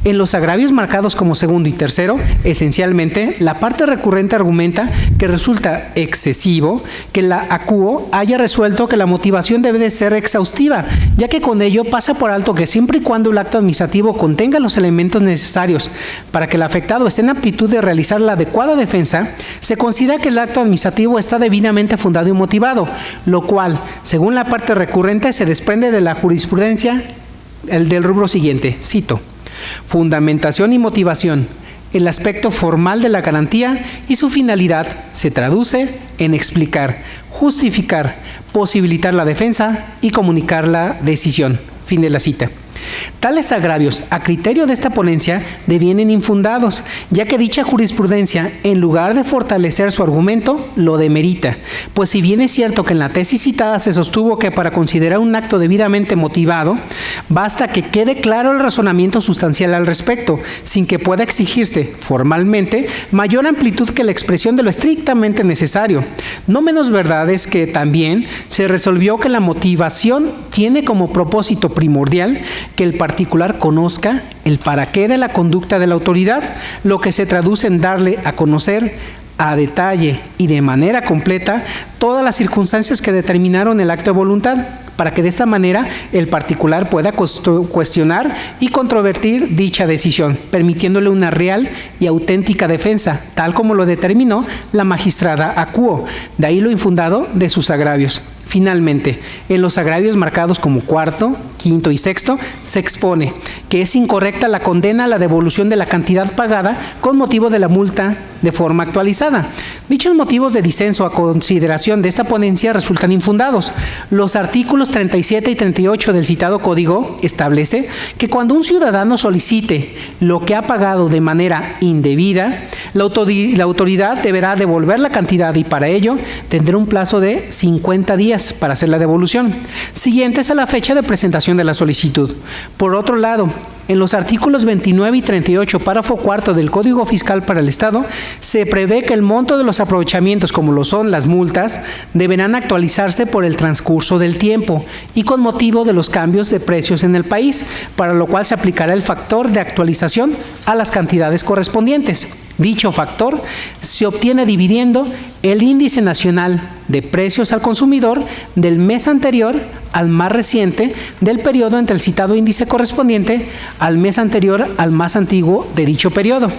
En los agravios marcados como segundo y tercero, esencialmente, la parte recurrente argumenta que resulta excesivo que la acuo haya resuelto que la motivación debe de ser exhaustiva, ya que con ello pasa por alto que siempre y cuando el acto administrativo contenga los elementos necesarios para que el afectado esté en aptitud de realizar la adecuada defensa, se considera que el acto administrativo está debidamente fundado y motivado, lo cual, según la parte recurrente, se desprende de la jurisprudencia del rubro siguiente, cito: fundamentación y motivación. el aspecto formal de la garantía y su finalidad se traduce en explicar, justificar, posibilitar la defensa y comunicar la decisión. Fin de la cita. Tales agravios, a criterio de esta ponencia, devienen infundados, ya que dicha jurisprudencia, en lugar de fortalecer su argumento, lo demerita. Pues si bien es cierto que en la tesis citada se sostuvo que para considerar un acto debidamente motivado, basta que quede claro el razonamiento sustancial al respecto, sin que pueda exigirse formalmente mayor amplitud que la expresión de lo estrictamente necesario. No menos verdad es que también se resolvió que la motivación tiene como propósito primordial que el particular conozca el para qué de la conducta de la autoridad, lo que se traduce en darle a conocer a detalle y de manera completa todas las circunstancias que determinaron el acto de voluntad, para que de esta manera el particular pueda cuestionar y controvertir dicha decisión, permitiéndole una real y auténtica defensa, tal como lo determinó la magistrada Acuo. De ahí lo infundado de sus agravios. Finalmente, en los agravios marcados como cuarto, quinto y sexto, se expone que es incorrecta la condena a la devolución de la cantidad pagada con motivo de la multa de forma actualizada. Dichos motivos de disenso a consideración de esta ponencia resultan infundados. Los artículos 37 y 38 del citado código establece que cuando un ciudadano solicite lo que ha pagado de manera indebida, la autoridad deberá devolver la cantidad y para ello tendrá un plazo de 50 días para hacer la devolución, siguientes a la fecha de presentación de la solicitud. Por otro lado, en los artículos 29 y 38, párrafo cuarto del Código Fiscal para el Estado, se prevé que el monto de los aprovechamientos, como lo son las multas, deberán actualizarse por el transcurso del tiempo y con motivo de los cambios de precios en el país, para lo cual se aplicará el factor de actualización a las cantidades correspondientes. Dicho factor se obtiene dividiendo el índice nacional de precios al consumidor del mes anterior al más reciente del periodo entre el citado índice correspondiente al mes anterior al más antiguo de dicho periodo.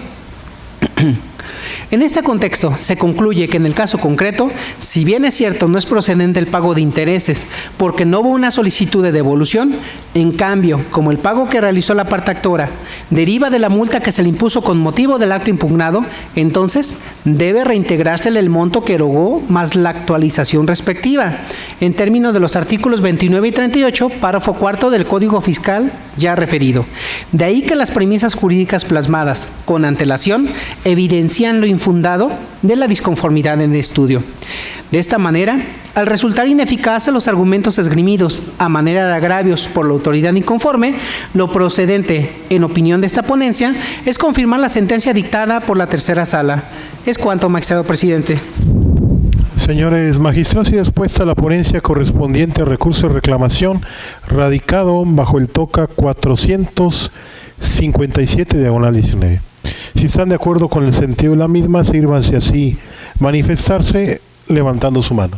En este contexto, se concluye que en el caso concreto, si bien es cierto no es procedente el pago de intereses porque no hubo una solicitud de devolución, en cambio, como el pago que realizó la parte actora deriva de la multa que se le impuso con motivo del acto impugnado, entonces debe reintegrársele el monto que erogó más la actualización respectiva, en términos de los artículos 29 y 38, párrafo cuarto del Código Fiscal ya referido. De ahí que las premisas jurídicas plasmadas con antelación evidencian lo infundado de la disconformidad en el estudio. De esta manera, al resultar ineficaces los argumentos esgrimidos a manera de agravios por la autoridad inconforme, lo procedente, en opinión de esta ponencia, es confirmar la sentencia dictada por la tercera sala. Es cuanto, magistrado presidente. Señores magistrados, y dispuesta la ponencia correspondiente al recurso de reclamación radicado bajo el TOCA 457/19. Si están de acuerdo con el sentido de la misma, sírvanse así manifestarse levantando su mano.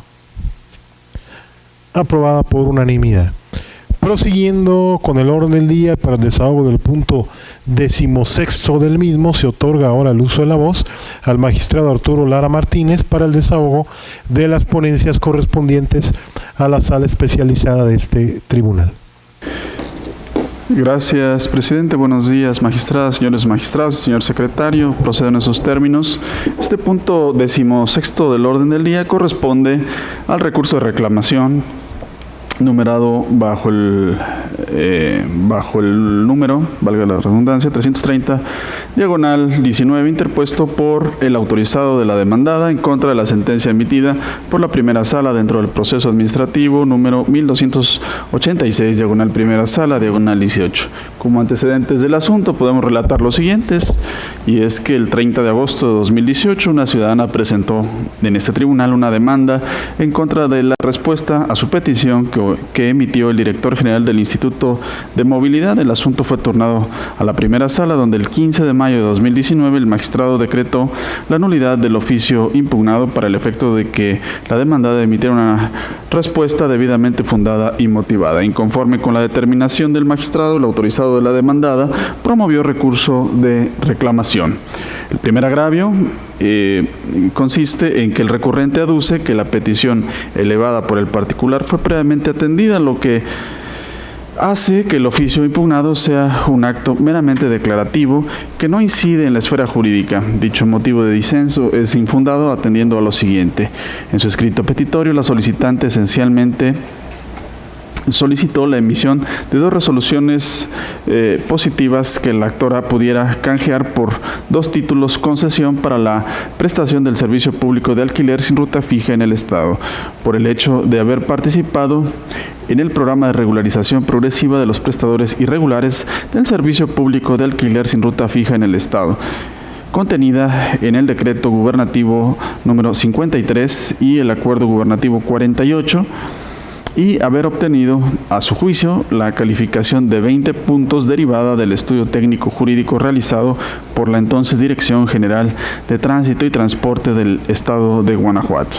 Aprobada por unanimidad. Prosiguiendo con el orden del día, para el desahogo del punto 16º del mismo, se otorga ahora el uso de la voz al magistrado Arturo Lara Martínez para el desahogo de las ponencias correspondientes a la sala especializada de este tribunal. Gracias, presidente. Buenos días, magistradas, señores magistrados, señor secretario. Procedo en esos términos. Este punto 16º del orden del día corresponde al recurso de reclamación numerado bajo el número, valga la redundancia, 330/19, interpuesto por el autorizado de la demandada en contra de la sentencia emitida por la primera sala dentro del proceso administrativo número 1286/primera sala, -18. Como antecedentes del asunto podemos relatar los siguientes, y es que el 30 de agosto de 2018 una ciudadana presentó en este tribunal una demanda en contra de la respuesta a su petición que emitió el director general del Instituto de Movilidad. El asunto fue turnado a la primera sala, donde el 15 de mayo de 2019 el magistrado decretó la nulidad del oficio impugnado para el efecto de que la demandada emitiera una respuesta debidamente fundada y motivada. Inconforme con la determinación del magistrado, el autorizado de la demandada promovió recurso de reclamación. El primer agravio consiste en que el recurrente aduce que la petición elevada por el particular fue previamente atendida, lo que hace que el oficio impugnado sea un acto meramente declarativo que no incide en la esfera jurídica. Dicho motivo de disenso es infundado atendiendo a lo siguiente. En su escrito petitorio, la solicitante esencialmente solicitó la emisión de 2 resoluciones positivas que la actora pudiera canjear por 2 títulos concesión para la prestación del servicio público de alquiler sin ruta fija en el Estado, por el hecho de haber participado en el programa de regularización progresiva de los prestadores irregulares del servicio público de alquiler sin ruta fija en el Estado, contenida en el decreto gubernativo número 53 y el acuerdo gubernativo 48, y haber obtenido, a su juicio, la calificación de 20 puntos derivada del estudio técnico jurídico realizado por la entonces Dirección General de Tránsito y Transporte del Estado de Guanajuato.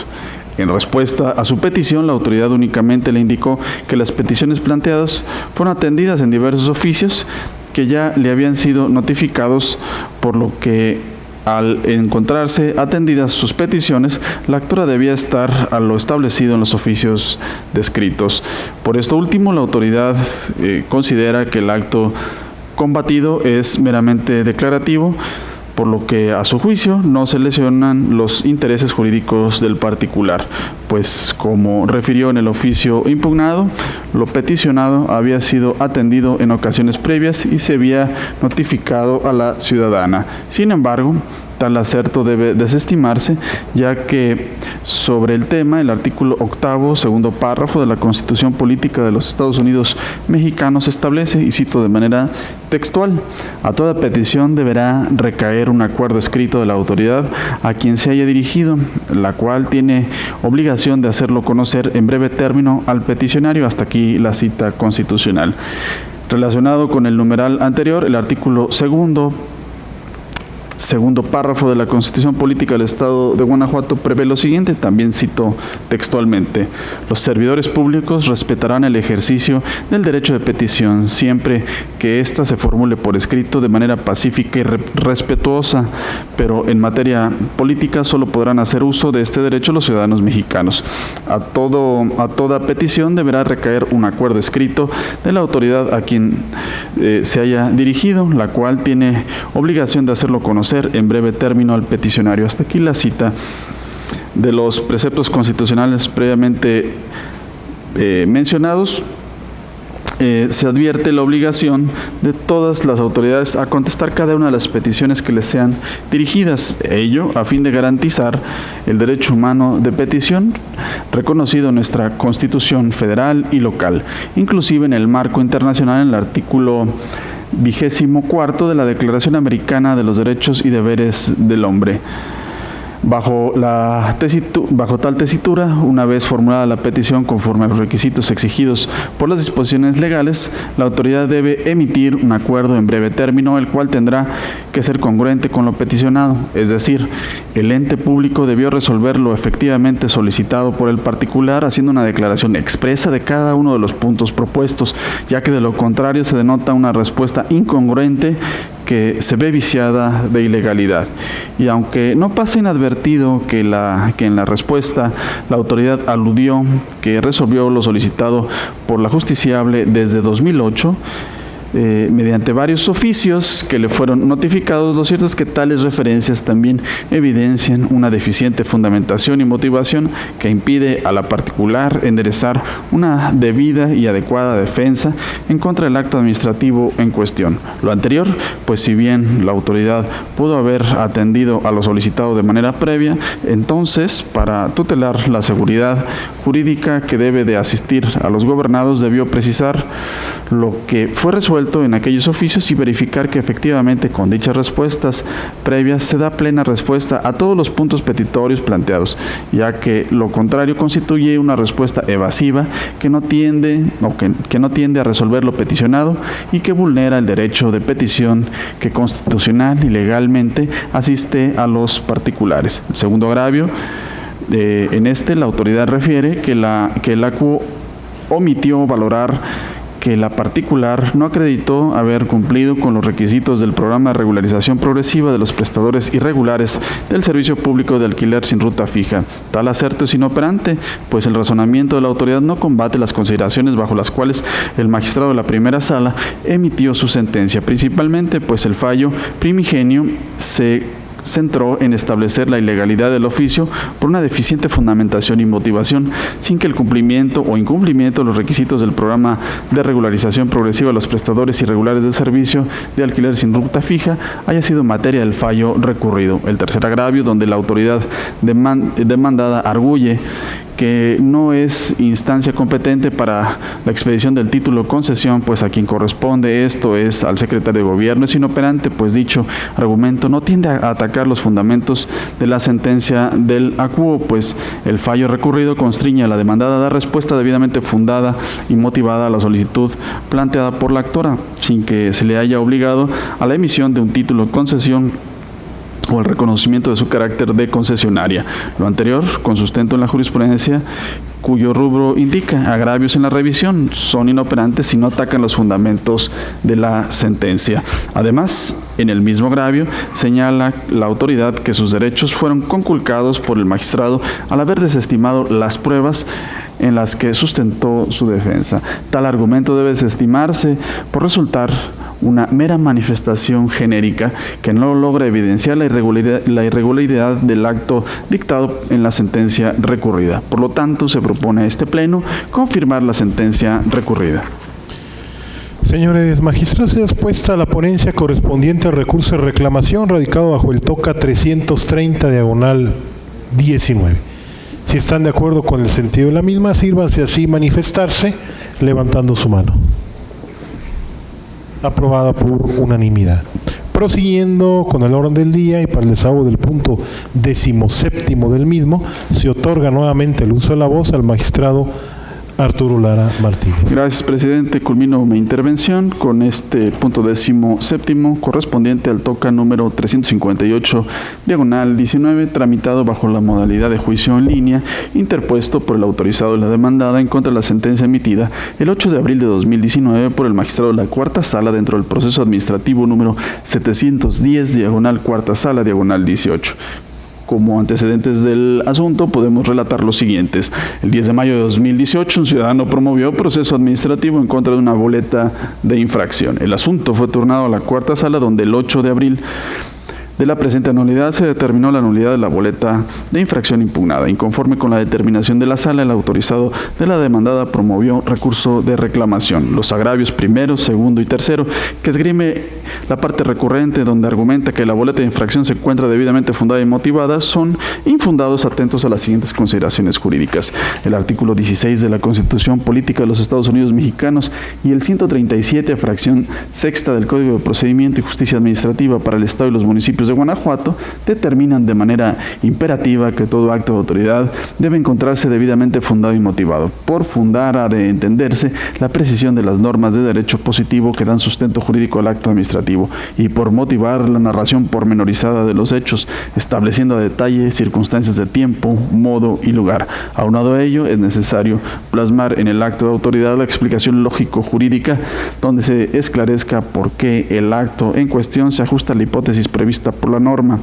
En respuesta a su petición, la autoridad únicamente le indicó que las peticiones planteadas fueron atendidas en diversos oficios que ya le habían sido notificados, por lo que al encontrarse atendidas sus peticiones, la actora debía estar a lo establecido en los oficios descritos. Por esto último, la autoridad considera que el acto combatido es meramente declarativo, por lo que a su juicio no se lesionan los intereses jurídicos del particular, pues como refirió en el oficio impugnado, lo peticionado había sido atendido en ocasiones previas y se había notificado a la ciudadana. Sin embargo, tal aserto debe desestimarse, ya que sobre el tema el artículo 8º, segundo párrafo de la Constitución Política de los Estados Unidos Mexicanos establece, y cito de manera textual: a toda petición deberá recaer un acuerdo escrito de la autoridad a quien se haya dirigido, la cual tiene obligación de hacerlo conocer en breve término al peticionario. Hasta aquí la cita constitucional. Relacionado con el numeral anterior, el artículo segundo párrafo de la Constitución Política del Estado de Guanajuato prevé lo siguiente, también cito textualmente: los servidores públicos respetarán el ejercicio del derecho de petición siempre que ésta se formule por escrito de manera pacífica y respetuosa, pero en materia política solo podrán hacer uso de este derecho los ciudadanos mexicanos. A toda petición deberá recaer un acuerdo escrito de la autoridad a quien se haya dirigido, la cual tiene obligación de hacerlo conocer en breve término al peticionario. Hasta aquí la cita de los preceptos constitucionales previamente mencionados. Se advierte la obligación de todas las autoridades a contestar cada una de las peticiones que les sean dirigidas, ello a fin de garantizar el derecho humano de petición reconocido en nuestra Constitución federal y local, inclusive en el marco internacional, en el artículo 24 de la Declaración Americana de los Derechos y Deberes del Hombre. Bajo tal tesitura, una vez formulada la petición conforme a los requisitos exigidos por las disposiciones legales, la autoridad debe emitir un acuerdo en breve término, el cual tendrá que ser congruente con lo peticionado, es decir, el ente público debió resolver lo efectivamente solicitado por el particular, haciendo una declaración expresa de cada uno de los puntos propuestos, ya que de lo contrario se denota una respuesta incongruente que se ve viciada de ilegalidad. Y aunque no pasa inadvertido que en la respuesta la autoridad aludió que resolvió lo solicitado por la justiciable desde 2008, mediante varios oficios que le fueron notificados, lo cierto es que tales referencias también evidencian una deficiente fundamentación y motivación que impide a la particular enderezar una debida y adecuada defensa en contra del acto administrativo en cuestión. Lo anterior, pues si bien la autoridad pudo haber atendido a lo solicitado de manera previa, entonces para tutelar la seguridad jurídica que debe de asistir a los gobernados debió precisar lo que fue resuelto en aquellos oficios y verificar que efectivamente con dichas respuestas previas se da plena respuesta a todos los puntos petitorios planteados, ya que lo contrario constituye una respuesta evasiva que no tiende a resolver lo peticionado y que vulnera el derecho de petición que constitucional y legalmente asiste a los particulares. El segundo agravio, en la autoridad refiere que el ACU omitió valorar que la particular no acreditó haber cumplido con los requisitos del programa de regularización progresiva de los prestadores irregulares del servicio público de alquiler sin ruta fija. Tal aserto es inoperante, pues el razonamiento de la autoridad no combate las consideraciones bajo las cuales el magistrado de la primera sala emitió su sentencia, principalmente pues el fallo primigenio se centró en establecer la ilegalidad del oficio por una deficiente fundamentación y motivación, sin que el cumplimiento o incumplimiento de los requisitos del programa de regularización progresiva de los prestadores irregulares de servicio de alquiler sin ruta fija haya sido materia del fallo recurrido. El tercer agravio, donde la autoridad demandada arguye que no es instancia competente para la expedición del título de concesión, pues a quien corresponde esto es al secretario de Gobierno. Es inoperante, pues dicho argumento no tiende a atacar los fundamentos de la sentencia del acuo, pues el fallo recurrido constriñe a la demandada a dar respuesta debidamente fundada y motivada a la solicitud planteada por la actora, sin que se le haya obligado a la emisión de un título de concesión o el reconocimiento de su carácter de concesionaria. Lo anterior, con sustento en la jurisprudencia, cuyo rubro indica agravios en la revisión, son inoperantes si no atacan los fundamentos de la sentencia. Además, en el mismo agravio, señala la autoridad que sus derechos fueron conculcados por el magistrado al haber desestimado las pruebas en las que sustentó su defensa. Tal argumento debe desestimarse por resultar una mera manifestación genérica que no logra evidenciar la irregularidad del acto dictado en la sentencia recurrida. Por lo tanto, se propone a este Pleno confirmar la sentencia recurrida. Señores magistrados, se expuesta la ponencia correspondiente al recurso de reclamación radicado bajo el TOCA 330/19. Si están de acuerdo con el sentido de la misma, sírvanse así manifestarse levantando su mano. Aprobada por unanimidad. Prosiguiendo con el orden del día y para el desahogo del punto 17º del mismo, se otorga nuevamente el uso de la voz al magistrado Arturo Lara Martínez. Gracias, presidente. Culmino mi intervención con este punto 17º correspondiente al TOCA número 358/19, tramitado bajo la modalidad de juicio en línea, interpuesto por el autorizado de la demandada en contra de la sentencia emitida el 8 de abril de 2019 por el magistrado de la Cuarta Sala dentro del proceso administrativo número 710/Cuarta Sala/18. Como antecedentes del asunto, podemos relatar los siguientes. El 10 de mayo de 2018, un ciudadano promovió proceso administrativo en contra de una boleta de infracción. El asunto fue turnado a la Cuarta Sala, donde el 8 de abril de la presente anualidad se determinó la nulidad de la boleta de infracción impugnada. Inconforme con la determinación de la sala, el autorizado de la demandada promovió recurso de reclamación. Los agravios primero, segundo y tercero que esgrime la parte recurrente, donde argumenta que la boleta de infracción se encuentra debidamente fundada y motivada, son infundados, atentos a las siguientes consideraciones jurídicas. El artículo 16 de la Constitución Política de los Estados Unidos Mexicanos y el 137, fracción sexta del Código de Procedimiento y Justicia Administrativa para el Estado y los municipios de Guanajuato determinan de manera imperativa que todo acto de autoridad debe encontrarse debidamente fundado y motivado. Por fundar ha de entenderse la precisión de las normas de derecho positivo que dan sustento jurídico al acto administrativo, y por motivar la narración pormenorizada de los hechos, estableciendo a detalle circunstancias de tiempo, modo y lugar. Aunado a ello, es necesario plasmar en el acto de autoridad la explicación lógico-jurídica donde se esclarezca por qué el acto en cuestión se ajusta a la hipótesis prevista por la norma.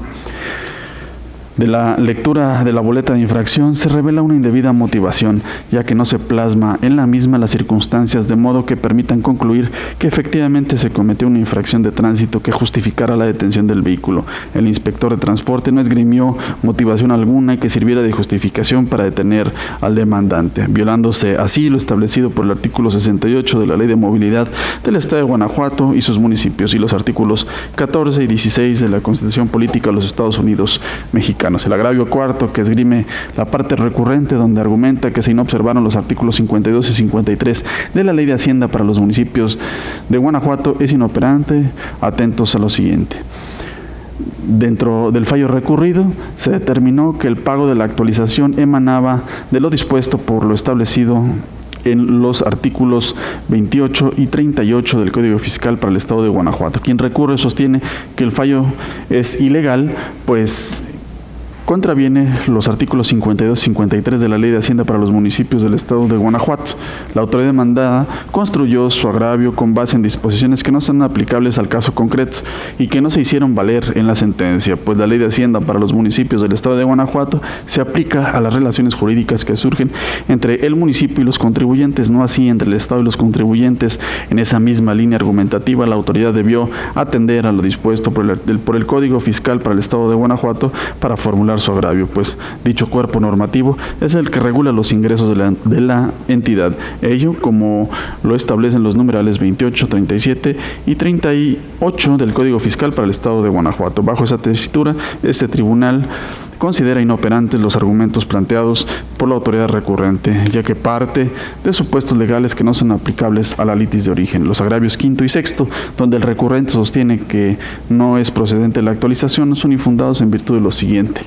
De la lectura de la boleta de infracción se revela una indebida motivación, ya que no se plasma en la misma las circunstancias de modo que permitan concluir que efectivamente se cometió una infracción de tránsito que justificara la detención del vehículo. El inspector de transporte no esgrimió motivación alguna que sirviera de justificación para detener al demandante, violándose así lo establecido por el artículo 68 de la Ley de Movilidad del Estado de Guanajuato y sus municipios y los artículos 14 y 16 de la Constitución Política de los Estados Unidos Mexicanos. El agravio cuarto que esgrime la parte recurrente, donde argumenta que se inobservaron los artículos 52 y 53 de la Ley de Hacienda para los municipios de Guanajuato, es inoperante. Atentos a lo siguiente. Dentro del fallo recurrido, se determinó que el pago de la actualización emanaba de lo dispuesto por lo establecido en los artículos 28 y 38 del Código Fiscal para el Estado de Guanajuato. Quien recurre sostiene que el fallo es ilegal, pues contraviene los artículos 52 y 53 de la Ley de Hacienda para los municipios del estado de Guanajuato. La autoridad demandada construyó su agravio con base en disposiciones que no son aplicables al caso concreto y que no se hicieron valer en la sentencia, pues la Ley de Hacienda para los municipios del estado de Guanajuato se aplica a las relaciones jurídicas que surgen entre el municipio y los contribuyentes, no así entre el estado y los contribuyentes. En esa misma línea argumentativa, la autoridad debió atender a lo dispuesto por el Código Fiscal para el estado de Guanajuato para formular su agravio, pues dicho cuerpo normativo es el que regula los ingresos de la entidad. Ello, como lo establecen los numerales 28, 37 y 38 del Código Fiscal para el estado de Guanajuato. Bajo esa tesitura, este tribunal considera inoperantes los argumentos planteados por la autoridad recurrente, ya que parte de supuestos legales que no son aplicables a la litis de origen. Los agravios quinto y sexto, donde el recurrente sostiene que no es procedente la actualización, son infundados en virtud de lo siguiente.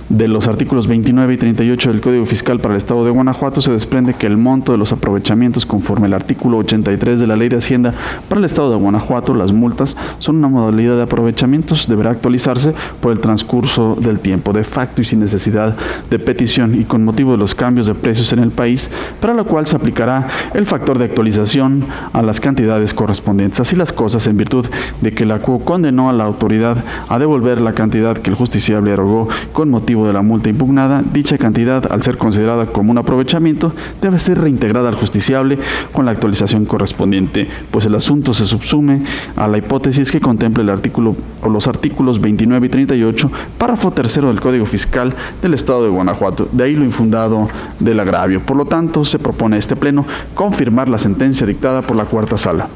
De los artículos 29 y 38 del Código Fiscal para el estado de Guanajuato se desprende que el monto de los aprovechamientos conforme al artículo 83 de la Ley de Hacienda para el estado de Guanajuato, las multas, son una modalidad de aprovechamientos, deberá actualizarse por el transcurso del tiempo, de facto y sin necesidad de petición y con motivo de los cambios de precios en el país, para lo cual se aplicará el factor de actualización a las cantidades correspondientes. Así las cosas, en virtud de que la CUO condenó a la autoridad a devolver la cantidad que el justiciable erogó con motivo de la multa impugnada, dicha cantidad, al ser considerada como un aprovechamiento, debe ser reintegrada al justiciable con la actualización correspondiente, pues el asunto se subsume a la hipótesis que contempla el artículo o los artículos 29 y 38, párrafo tercero del Código Fiscal del estado de Guanajuato. De ahí lo infundado del agravio. Por lo tanto, se propone a este pleno confirmar la sentencia dictada por la cuarta sala.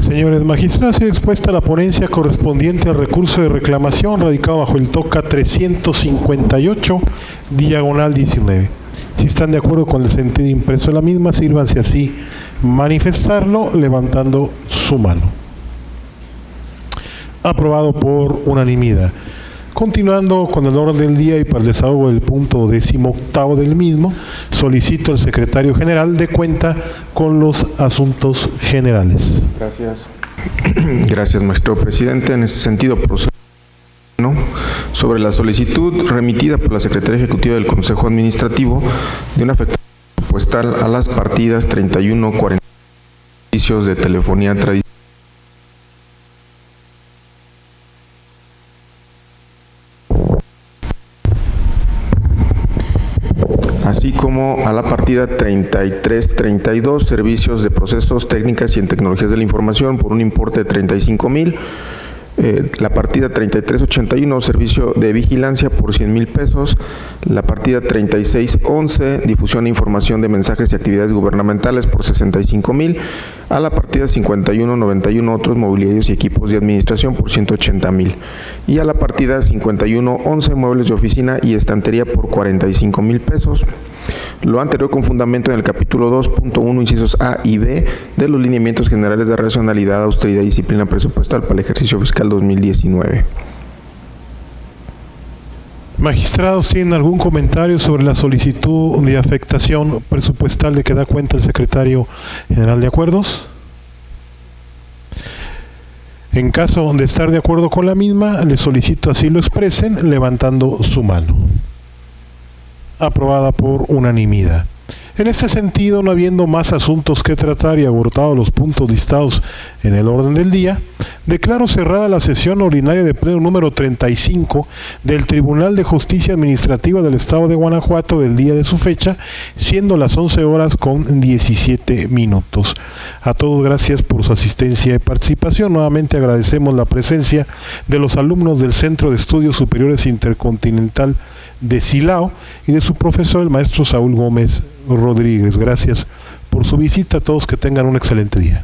Señores magistrados, se expuesta la ponencia correspondiente al recurso de reclamación radicado bajo el TOCA 358, diagonal 19. Si están de acuerdo con el sentido impreso de la misma, sírvanse así manifestarlo levantando su mano. Aprobado por unanimidad. Continuando con el orden del día y para el desahogo del punto 18º del mismo, solicito al secretario general de cuenta con los asuntos generales. Gracias. Gracias, maestro presidente. En ese sentido, procedo sobre la solicitud remitida por la Secretaría Ejecutiva del Consejo Administrativo de una afectación presupuestal a las partidas 31-40 servicios de telefonía tradicional, así como a la partida 3332, servicios de procesos, técnicas y en tecnologías de la información, por un importe de 35,000. La partida 3381, servicio de vigilancia, por 100,000 pesos. La partida 3611, difusión e información de mensajes y actividades gubernamentales, por 65,000. A la partida 5191, otros mobiliarios y equipos de administración, por 180,000. Y a la partida 5111, muebles de oficina y estantería, por 45,000 pesos. Lo anterior con fundamento en el capítulo 2.1, incisos A y B de los lineamientos generales de racionalidad, austeridad y disciplina presupuestal para el ejercicio fiscal 2019. Magistrados, ¿tienen algún comentario sobre la solicitud de afectación presupuestal de que da cuenta el secretario general de acuerdos? En caso de estar de acuerdo con la misma, les solicito así lo expresen levantando su mano. Aprobada por unanimidad. En este sentido, no habiendo más asuntos que tratar y agotados los puntos listados en el orden del día, declaro cerrada la sesión ordinaria de pleno número 35 del Tribunal de Justicia Administrativa del Estado de Guanajuato del día de su fecha, siendo las 11:17. A todos gracias por su asistencia y participación. Nuevamente agradecemos la presencia de los alumnos del Centro de Estudios Superiores Intercontinental de Silao y de su profesor, el maestro Saúl Gómez Rodríguez. Gracias por su visita. A todos que tengan un excelente día.